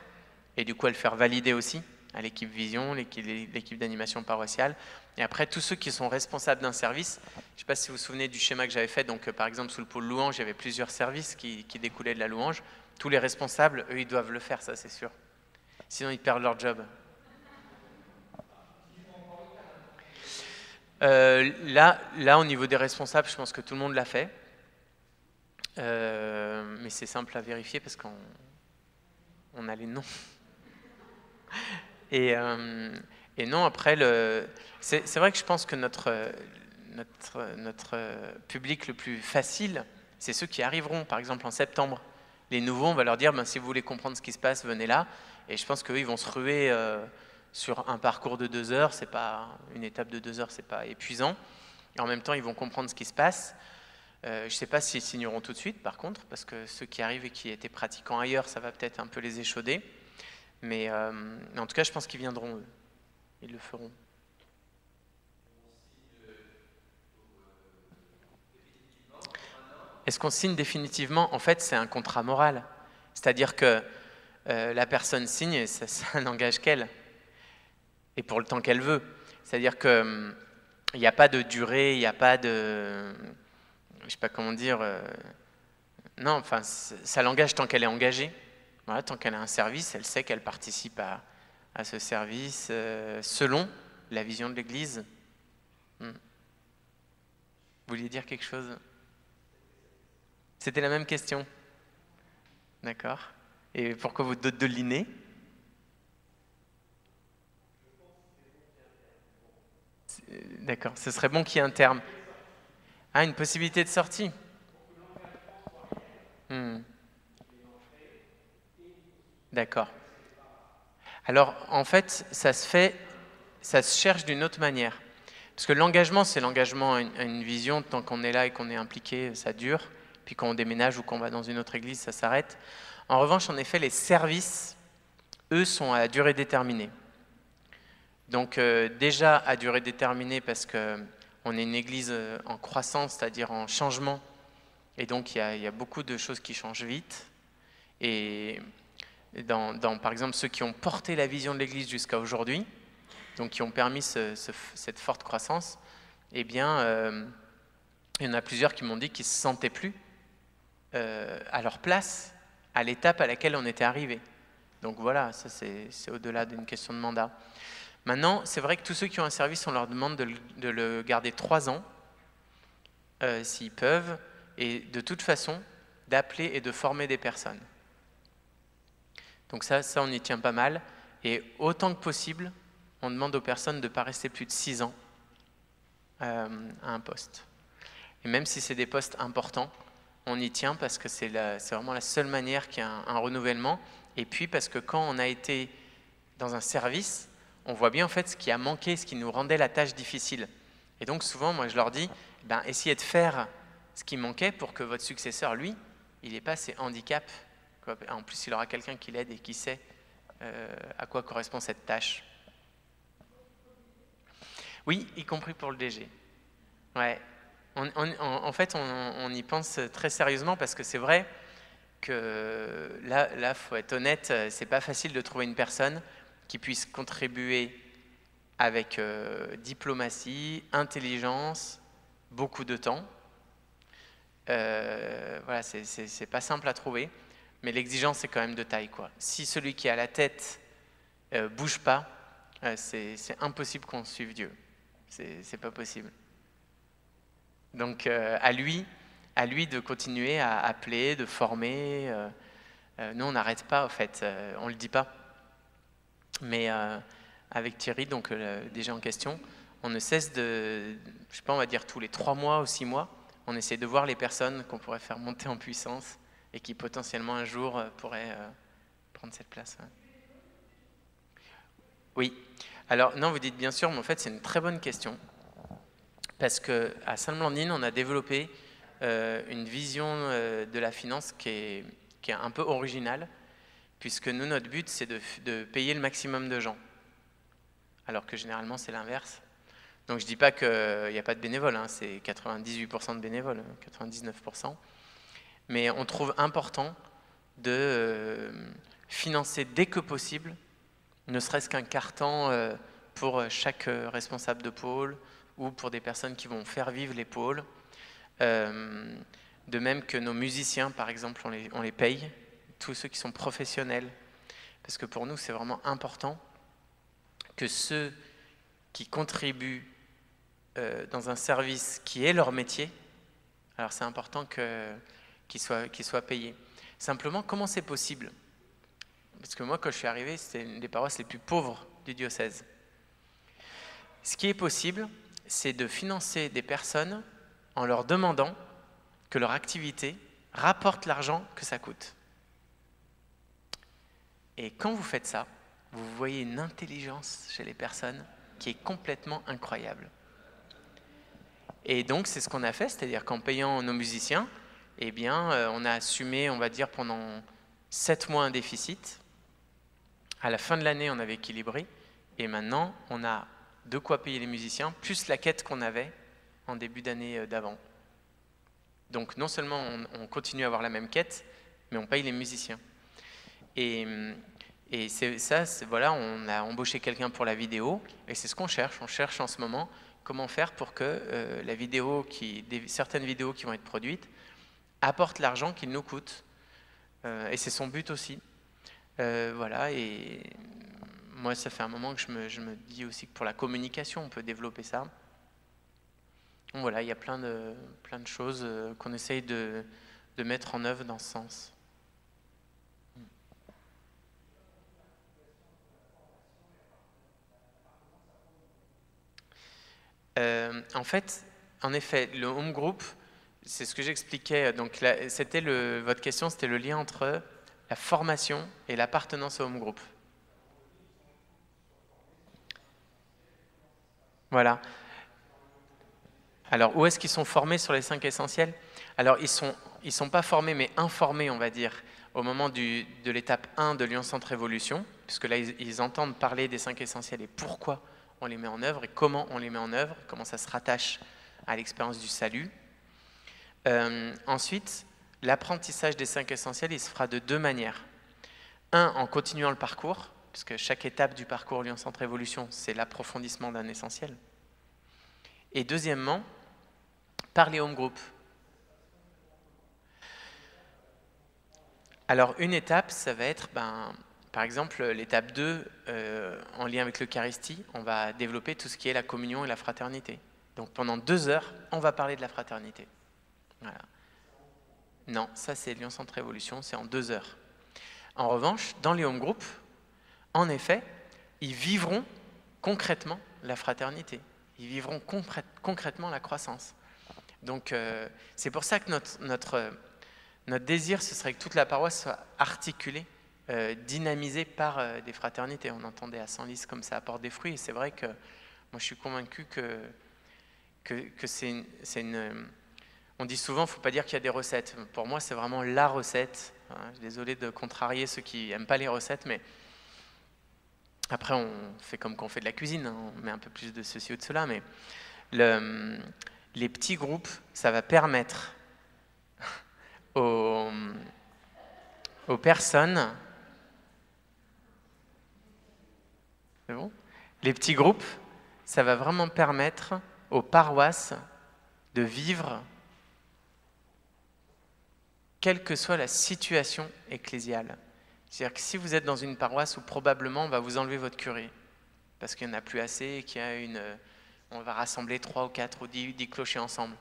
et du coup à le faire valider aussi à l'équipe Vision, l'équipe d'animation paroissiale. Et après, tous ceux qui sont responsables d'un service, je ne sais pas si vous vous souvenez du schéma que j'avais fait, donc par exemple sous le pôle louange, il y avait plusieurs services qui découlaient de la louange. Tous les responsables, eux, ils doivent le faire, ça c'est sûr. Sinon, ils perdent leur job. Là, au niveau des responsables, je pense que tout le monde l'a fait. Mais c'est simple à vérifier parce qu'on a les noms. Et non, après, c'est vrai que je pense que notre public le plus facile, c'est ceux qui arriveront, par exemple en septembre. Les nouveaux, on va leur dire, si vous voulez comprendre ce qui se passe, venez là. Et je pense qu'eux, ils vont se ruer sur un parcours de 2 heures. C'est pas une étape de 2 heures, c'est pas épuisant. Et en même temps, ils vont comprendre ce qui se passe. Je ne sais pas s'ils signeront tout de suite, par contre, parce que ceux qui arrivent et qui étaient pratiquants ailleurs, ça va peut-être un peu les échauder. Mais en tout cas, je pense qu'ils viendront, eux. Ils le feront. Est-ce qu'on signe définitivement? En fait, c'est un contrat moral. C'est-à-dire que la personne signe et ça n'engage qu'elle. Et pour le temps qu'elle veut. C'est-à-dire qu'il n'y a pas de durée, il n'y a pas de... Je ne sais pas comment dire... non, enfin, ça l'engage tant qu'elle est engagée. Voilà, tant qu'elle a un service, elle sait qu'elle participe à ce service selon la vision de l'Église. Vous vouliez dire quelque chose? C'était la même question. D'accord. Et pourquoi vous dodelinez? D'accord, ce serait bon qu'il y ait un terme. Ah, une possibilité de sortie. D'accord. Alors, en fait, ça se cherche d'une autre manière. Parce que l'engagement, c'est l'engagement à une vision. Tant qu'on est là et qu'on est impliqué, ça dure. Puis quand on déménage ou qu'on va dans une autre église, ça s'arrête. En revanche, en effet, les services, eux, sont à durée déterminée. Donc déjà à durée déterminée parce qu'on est une église en croissance, c'est-à-dire en changement. Et donc il y a beaucoup de choses qui changent vite. Et par exemple, ceux qui ont porté la vision de l'église jusqu'à aujourd'hui, donc qui ont permis cette forte croissance, eh bien, il y en a plusieurs qui m'ont dit qu'ils ne se sentaient plus à leur place, à l'étape à laquelle on était arrivé. Donc voilà, ça c'est au-delà d'une question de mandat. Maintenant, c'est vrai que tous ceux qui ont un service, on leur demande de le garder 3 ans, s'ils peuvent, et de toute façon, d'appeler et de former des personnes. Donc ça, on y tient pas mal. Et autant que possible, on demande aux personnes de ne pas rester plus de 6 ans à un poste. Et même si c'est des postes importants, on y tient parce que c'est vraiment la seule manière qu'il y ait un renouvellement. Et puis parce que quand on a été dans un service, on voit bien en fait ce qui a manqué, ce qui nous rendait la tâche difficile. Et donc souvent, moi je leur dis, essayez de faire ce qui manquait pour que votre successeur, lui, il n'ait pas ces handicaps. En plus, il aura quelqu'un qui l'aide et qui sait à quoi correspond cette tâche. Oui, y compris pour le DG. Ouais. En fait, on y pense très sérieusement parce que c'est vrai que là, faut être honnête, c'est pas facile de trouver une personne qui puisse contribuer avec diplomatie, intelligence, beaucoup de temps. Voilà, c'est pas simple à trouver, mais l'exigence est quand même de taille, quoi. Si celui qui est à la tête bouge pas, c'est impossible qu'on suive Dieu. C'est pas possible. Donc à lui de continuer à appeler, de former. Nous, on n'arrête pas, en fait, on le dit pas. Mais avec Thierry, donc déjà en question, on ne cesse de, je sais pas, on va dire tous les 3 mois ou 6 mois, on essaie de voir les personnes qu'on pourrait faire monter en puissance et qui potentiellement un jour pourraient prendre cette place. Ouais. Oui. Alors non, vous dites bien sûr, mais en fait c'est une très bonne question. Parce qu'à Sainte-Blandine, on a développé une vision de la finance qui est un peu originale, puisque nous, notre but, c'est de payer le maximum de gens, alors que généralement, c'est l'inverse. Donc je ne dis pas qu'il n'y a pas de bénévoles, hein, c'est 98% de bénévoles, 99%. Mais on trouve important de financer dès que possible, ne serait-ce qu'un quart-temps pour chaque responsable de pôle, ou pour des personnes qui vont faire vivre les pôles. De même que nos musiciens, par exemple, on les paye, tous ceux qui sont professionnels, parce que pour nous, c'est vraiment important que ceux qui contribuent dans un service qui est leur métier, alors c'est important qu'ils soient payés. Simplement, comment c'est possible? Parce que moi, quand je suis arrivé, c'était une des paroisses les plus pauvres du diocèse. Ce qui est possible, c'est de financer des personnes en leur demandant que leur activité rapporte l'argent que ça coûte. Et quand vous faites ça, vous voyez une intelligence chez les personnes qui est complètement incroyable. Et donc, c'est ce qu'on a fait, c'est-à-dire qu'en payant nos musiciens, eh bien, on a assumé, on va dire, pendant 7 mois un déficit. À la fin de l'année, on avait équilibré. Et maintenant, on a de quoi payer les musiciens, plus la quête qu'on avait en début d'année d'avant. Donc non seulement on continue à avoir la même quête, mais on paye les musiciens. Et voilà, on a embauché quelqu'un pour la vidéo, et c'est ce qu'on cherche. On cherche en ce moment comment faire pour que la vidéo certaines vidéos qui vont être produites apportent l'argent qu'ils nous coûtent. Et c'est son but aussi. Voilà, et moi, ça fait un moment que je me dis aussi que pour la communication, on peut développer ça. Donc voilà, il y a plein de choses qu'on essaye de mettre en œuvre dans ce sens. En fait, en effet, le home group, c'est ce que j'expliquais. Donc, votre question, c'était le lien entre la formation et l'appartenance au home group. Voilà. Alors, où est-ce qu'ils sont formés sur les 5 essentiels? Alors, ils sont pas formés, mais informés, on va dire, au moment de l'étape 1 de Lyon Centre Évolution, puisque là, ils entendent parler des 5 essentiels et pourquoi on les met en œuvre et comment on les met en œuvre, comment ça se rattache à l'expérience du salut. Ensuite, l'apprentissage des 5 essentiels, il se fera de 2 manières. Un, en continuant le parcours, puisque chaque étape du parcours Lyon Centre Évolution, c'est l'approfondissement d'un essentiel. Et deuxièmement, par les home groups. Alors, une étape, ça va être, par exemple, l'étape 2, en lien avec l'Eucharistie, on va développer tout ce qui est la communion et la fraternité. Donc, pendant 2 heures, on va parler de la fraternité. Voilà. Non, ça, c'est Lyon Centre Évolution, c'est en 2 heures. En revanche, dans les home groups, en effet, ils vivront concrètement la fraternité. Ils vivront concrètement la croissance. Donc, c'est pour ça que notre désir, ce serait que toute la paroisse soit articulée, dynamisée par des fraternités. On entendait à Senlis comme ça apporte des fruits. Et c'est vrai que moi, je suis convaincu que c'est une... On dit souvent, il ne faut pas dire qu'il y a des recettes. Pour moi, c'est vraiment la recette. Désolé de contrarier ceux qui n'aiment pas les recettes, mais après, on fait comme quand on fait de la cuisine. On met un peu plus de ceci ou de cela, mais les petits groupes, ça va permettre aux personnes... C'est bon ? Les petits groupes, ça va vraiment permettre aux paroisses de vivre quelle que soit la situation ecclésiale. C'est-à-dire que si vous êtes dans une paroisse où probablement on va vous enlever votre curé, parce qu'il n'y en a plus assez, on va rassembler 3 ou 4 ou 10 clochers ensemble,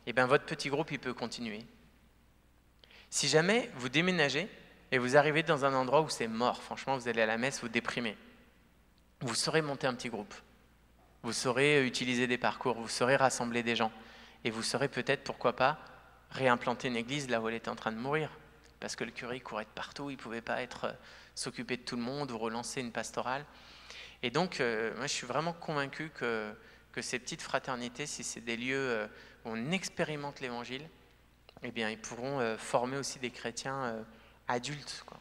et bien votre petit groupe, il peut continuer. Si jamais vous déménagez et vous arrivez dans un endroit où c'est mort, franchement, vous allez à la messe, vous déprimez, vous saurez monter un petit groupe. Vous saurez utiliser des parcours, vous saurez rassembler des gens. Et vous saurez peut-être, pourquoi pas, réimplanter une église là où elle était en train de mourir. Parce que le curé il courait de partout, il ne pouvait pas s'occuper de tout le monde ou relancer une pastorale. Et donc, moi je suis vraiment convaincu que ces petites fraternités, si c'est des lieux où on expérimente l'évangile, eh bien ils pourront former aussi des chrétiens adultes, quoi.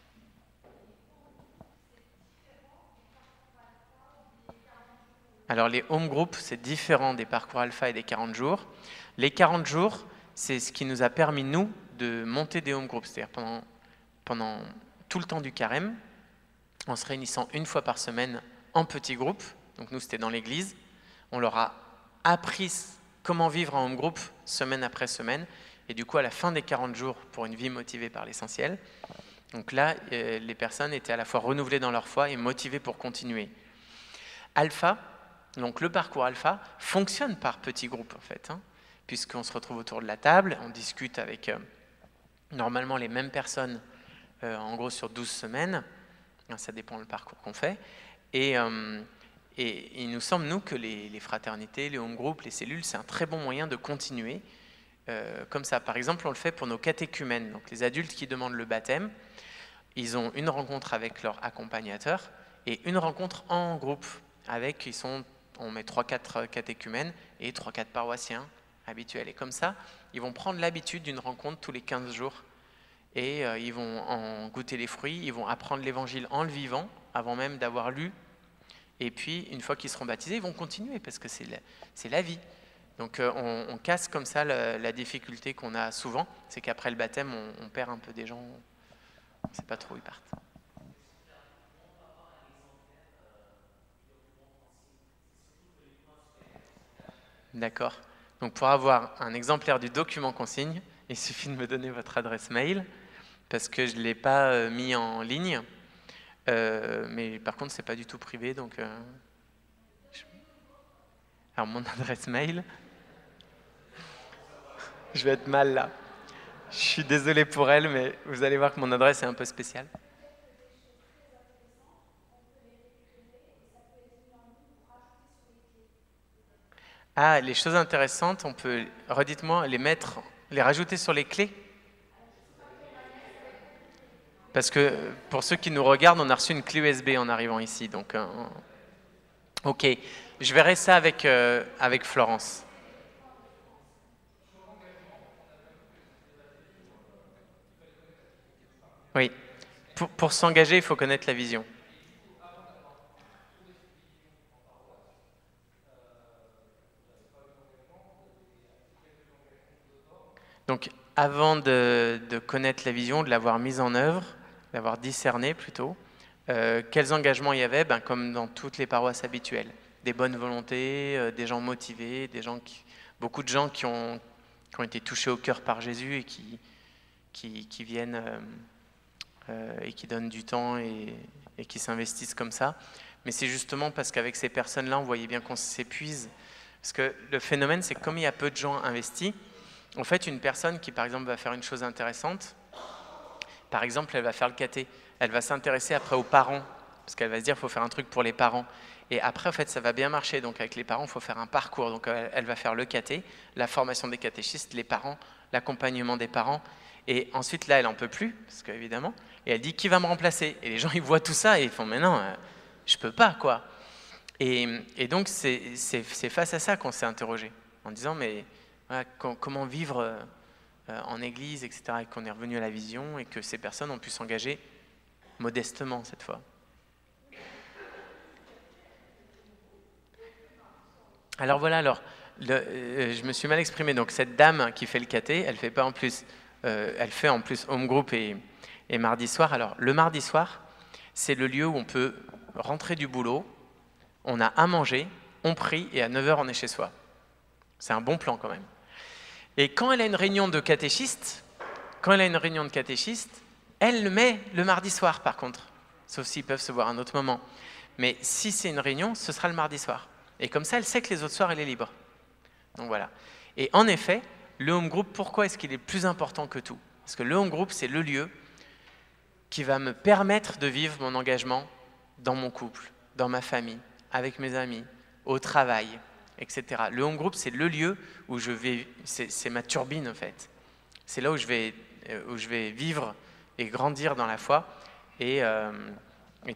Alors les home groups, c'est différent des parcours alpha et des 40 jours. Les 40 jours, c'est ce qui nous a permis, nous, de monter des home groups. C'est-à-dire pendant tout le temps du carême, en se réunissant une fois par semaine en petits groupes. Donc nous, c'était dans l'église. On leur a appris comment vivre en home group semaine après semaine. Et du coup, à la fin des 40 jours, pour une vie motivée par l'essentiel, donc là, les personnes étaient à la fois renouvelées dans leur foi et motivées pour continuer. Alpha, donc le parcours alpha fonctionne par petits groupes en fait, puisqu'on se retrouve autour de la table, on discute avec normalement les mêmes personnes, en gros sur 12 semaines, ça dépend du parcours qu'on fait, et il nous semble, nous, que les fraternités, les home groups, les cellules, c'est un très bon moyen de continuer comme ça. Par exemple, on le fait pour nos catéchumènes, donc les adultes qui demandent le baptême, ils ont une rencontre avec leur accompagnateur et une rencontre en groupe avec, on met 3-4 catéchumènes et 3-4 paroissiens habituels. Et comme ça, ils vont prendre l'habitude d'une rencontre tous les 15 jours. Et ils vont en goûter les fruits, ils vont apprendre l'évangile en le vivant, avant même d'avoir lu. Et puis, une fois qu'ils seront baptisés, ils vont continuer, parce que c'est la vie. Donc on casse comme ça la difficulté qu'on a souvent, c'est qu'après le baptême, on perd un peu des gens, on ne sait pas trop où ils partent. D'accord. Donc pour avoir un exemplaire du document consigne, il suffit de me donner votre adresse mail, parce que je ne l'ai pas mis en ligne. Mais par contre, c'est pas du tout privé, donc... Alors, mon adresse mail... Je vais être mal là. Je suis désolé pour elle, mais vous allez voir que mon adresse est un peu spéciale. Ah, les choses intéressantes, on peut, redites-moi, les rajouter sur les clés? Parce que pour ceux qui nous regardent, on a reçu une clé USB en arrivant ici. Donc, ok, je verrai ça avec Florence. Oui, pour s'engager, il faut connaître la vision. Donc, avant de connaître la vision, de l'avoir mise en œuvre, d'avoir discerné plutôt, quels engagements il y avait? Ben, comme dans toutes les paroisses habituelles. Des bonnes volontés, des gens motivés, beaucoup de gens qui ont été touchés au cœur par Jésus et qui viennent et qui donnent du temps et qui s'investissent comme ça. Mais c'est justement parce qu'avec ces personnes-là, on voyait bien qu'on s'épuise. Parce que le phénomène, c'est que comme il y a peu de gens investis, en fait, une personne qui, par exemple, va faire une chose intéressante, par exemple, elle va faire le caté, elle va s'intéresser après aux parents, parce qu'elle va se dire qu'il faut faire un truc pour les parents. Et après, en fait, ça va bien marcher. Donc, avec les parents, il faut faire un parcours. Donc, elle va faire le caté, la formation des catéchistes, les parents, l'accompagnement des parents. Et ensuite, là, elle n'en peut plus, parce qu'évidemment, et elle dit, qui va me remplacer? Et les gens, ils voient tout ça et ils font, mais non, je peux pas, quoi. Et donc, c'est face à ça qu'on s'est interrogé, en disant, mais voilà, comment vivre en église, etc., et qu'on est revenu à la vision et que ces personnes ont pu s'engager modestement cette fois. Alors voilà, je me suis mal exprimé. Donc cette dame qui fait le caté, elle fait en plus home group et mardi soir. Alors le mardi soir, c'est le lieu où on peut rentrer du boulot, on a à manger, on prie et à 9h on est chez soi. C'est un bon plan quand même. Et quand elle a une réunion de catéchistes, elle le met le mardi soir par contre. Sauf s'ils peuvent se voir à un autre moment. Mais si c'est une réunion, ce sera le mardi soir. Et comme ça, elle sait que les autres soirs, elle est libre. Donc voilà. Et en effet, le home group, pourquoi est-ce qu'il est plus important que tout? Parce que le home group, c'est le lieu qui va me permettre de vivre mon engagement dans mon couple, dans ma famille, avec mes amis, au travail, etc. Le home group, c'est le lieu où je vais, c'est ma turbine en fait. C'est là où je vais vivre et grandir dans la foi et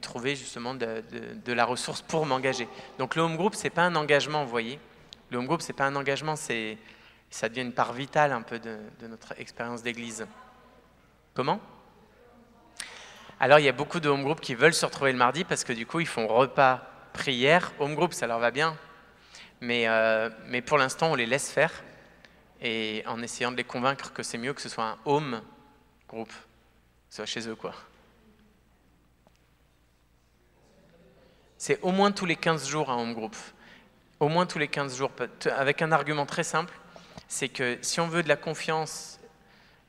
trouver justement de la ressource pour m'engager. Donc le home group, c'est pas un engagement, vous voyez. Le home group, c'est pas un engagement, ça devient une part vitale un peu de notre expérience d'église. Comment? Alors il y a beaucoup de home group qui veulent se retrouver le mardi parce que du coup ils font repas, prière, home group, ça leur va bien. Mais pour l'instant, on les laisse faire et en essayant de les convaincre que c'est mieux que ce soit un home group, que ce soit chez eux, quoi. C'est au moins tous les 15 jours un home group. Au moins tous les 15 jours, avec un argument très simple, c'est que si on veut de la confiance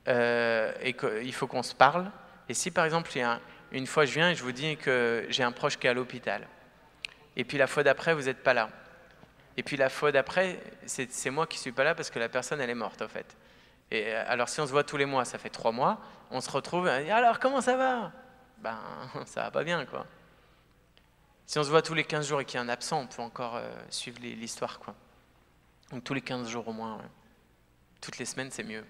et qu'il faut qu'on se parle, et si par exemple, une fois je viens et je vous dis que j'ai un proche qui est à l'hôpital, et puis la fois d'après, vous n'êtes pas là, et puis la fois d'après, c'est moi qui ne suis pas là parce que la personne, elle est morte, en fait. Et alors, si on se voit tous les mois, ça fait 3 mois, on se retrouve, et alors, comment ça va? Ben, ça va pas bien, quoi. Si on se voit tous les 15 jours et qu'il y a un absent, on peut encore suivre l'histoire, quoi. Donc, tous les 15 jours au moins, ouais. Toutes les semaines, c'est mieux.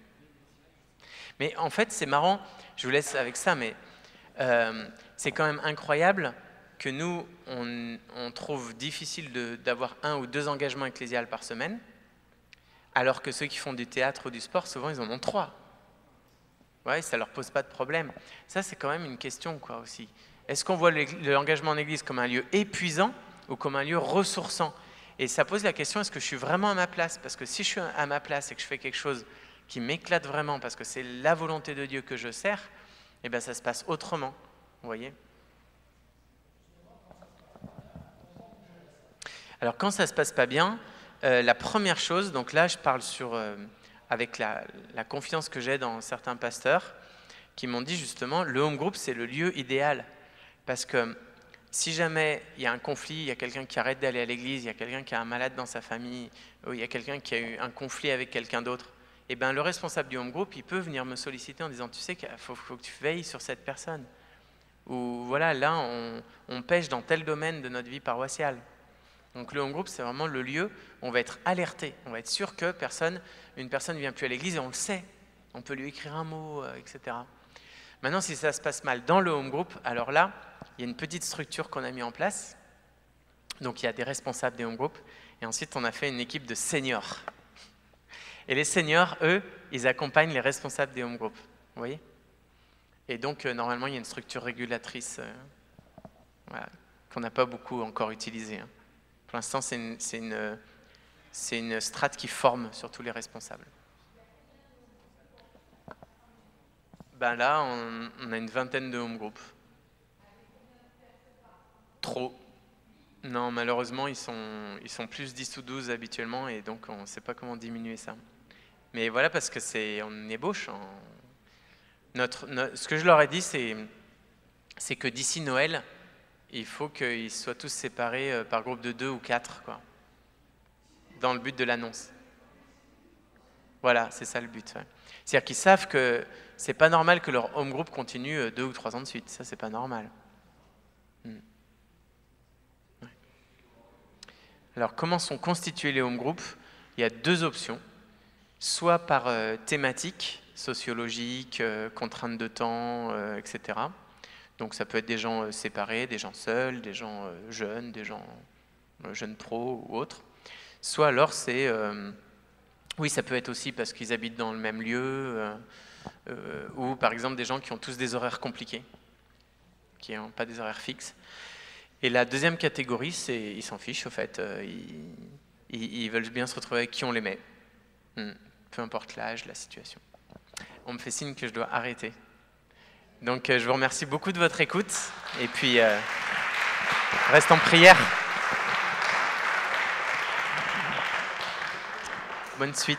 Mais en fait, c'est marrant, je vous laisse avec ça, mais c'est quand même incroyable que nous, on trouve difficile d'avoir 1 ou 2 engagements ecclésiales par semaine, alors que ceux qui font du théâtre ou du sport, souvent, ils en ont 3. Ouais, ça ne leur pose pas de problème. Ça, c'est quand même une question, quoi, aussi. Est-ce qu'on voit l'engagement en église comme un lieu épuisant ou comme un lieu ressourçant? Et ça pose la question, est-ce que je suis vraiment à ma place? Parce que si je suis à ma place et que je fais quelque chose qui m'éclate vraiment, parce que c'est la volonté de Dieu que je sers, eh bien, ça se passe autrement, vous voyez? Alors, quand ça ne se passe pas bien, la première chose, donc là, je parle avec la confiance que j'ai dans certains pasteurs qui m'ont dit justement, le home group, c'est le lieu idéal. Parce que si jamais il y a un conflit, il y a quelqu'un qui arrête d'aller à l'église, il y a quelqu'un qui a un malade dans sa famille, ou il y a quelqu'un qui a eu un conflit avec quelqu'un d'autre, eh ben, le responsable du home group, il peut venir me solliciter en disant « Tu sais qu'il faut que tu veilles sur cette personne. » Ou voilà, là, on pêche dans tel domaine de notre vie paroissiale. Donc le home group, c'est vraiment le lieu où on va être alerté, on va être sûr que une personne ne vient plus à l'église et on le sait. On peut lui écrire un mot, etc. Maintenant, si ça se passe mal dans le home group, alors là, il y a une petite structure qu'on a mis en place. Donc il y a des responsables des home groups et ensuite on a fait une équipe de seniors. Et les seniors, eux, ils accompagnent les responsables des home groups. Vous voyez? Et donc normalement, il y a une structure régulatrice voilà, qu'on n'a pas beaucoup encore utilisée. Hein. Pour l'instant, c'est une strate qui forme surtout les responsables. Ben là, on a une vingtaine de home groups. Trop. Non, malheureusement, ils sont plus 10 ou 12 habituellement, et donc on ne sait pas comment diminuer ça. Mais voilà, parce que on ébauche. Ce que je leur ai dit, c'est que d'ici Noël, il faut qu'ils soient tous séparés par groupe de 2 ou 4, quoi, dans le but de l'annonce. Voilà, c'est ça le but. Ouais. C'est-à-dire qu'ils savent que c'est pas normal que leur home group continue 2 ou 3 ans de suite. Ça, c'est pas normal. Ouais. Alors, comment sont constitués les home groups? Il y a 2 options. Soit par thématique, sociologique, contraintes de temps, etc. Donc ça peut être des gens séparés, des gens seuls, des gens jeunes, des gens jeunes pros ou autres. Soit alors c'est... oui, ça peut être aussi parce qu'ils habitent dans le même lieu, ou par exemple des gens qui ont tous des horaires compliqués, qui n'ont pas des horaires fixes. Et la deuxième catégorie, c'est ils s'en fichent au fait, ils veulent bien se retrouver avec qui on les met. Peu importe l'âge, la situation. On me fait signe que je dois arrêter. Donc je vous remercie beaucoup de votre écoute et puis reste en prière. Bonne suite.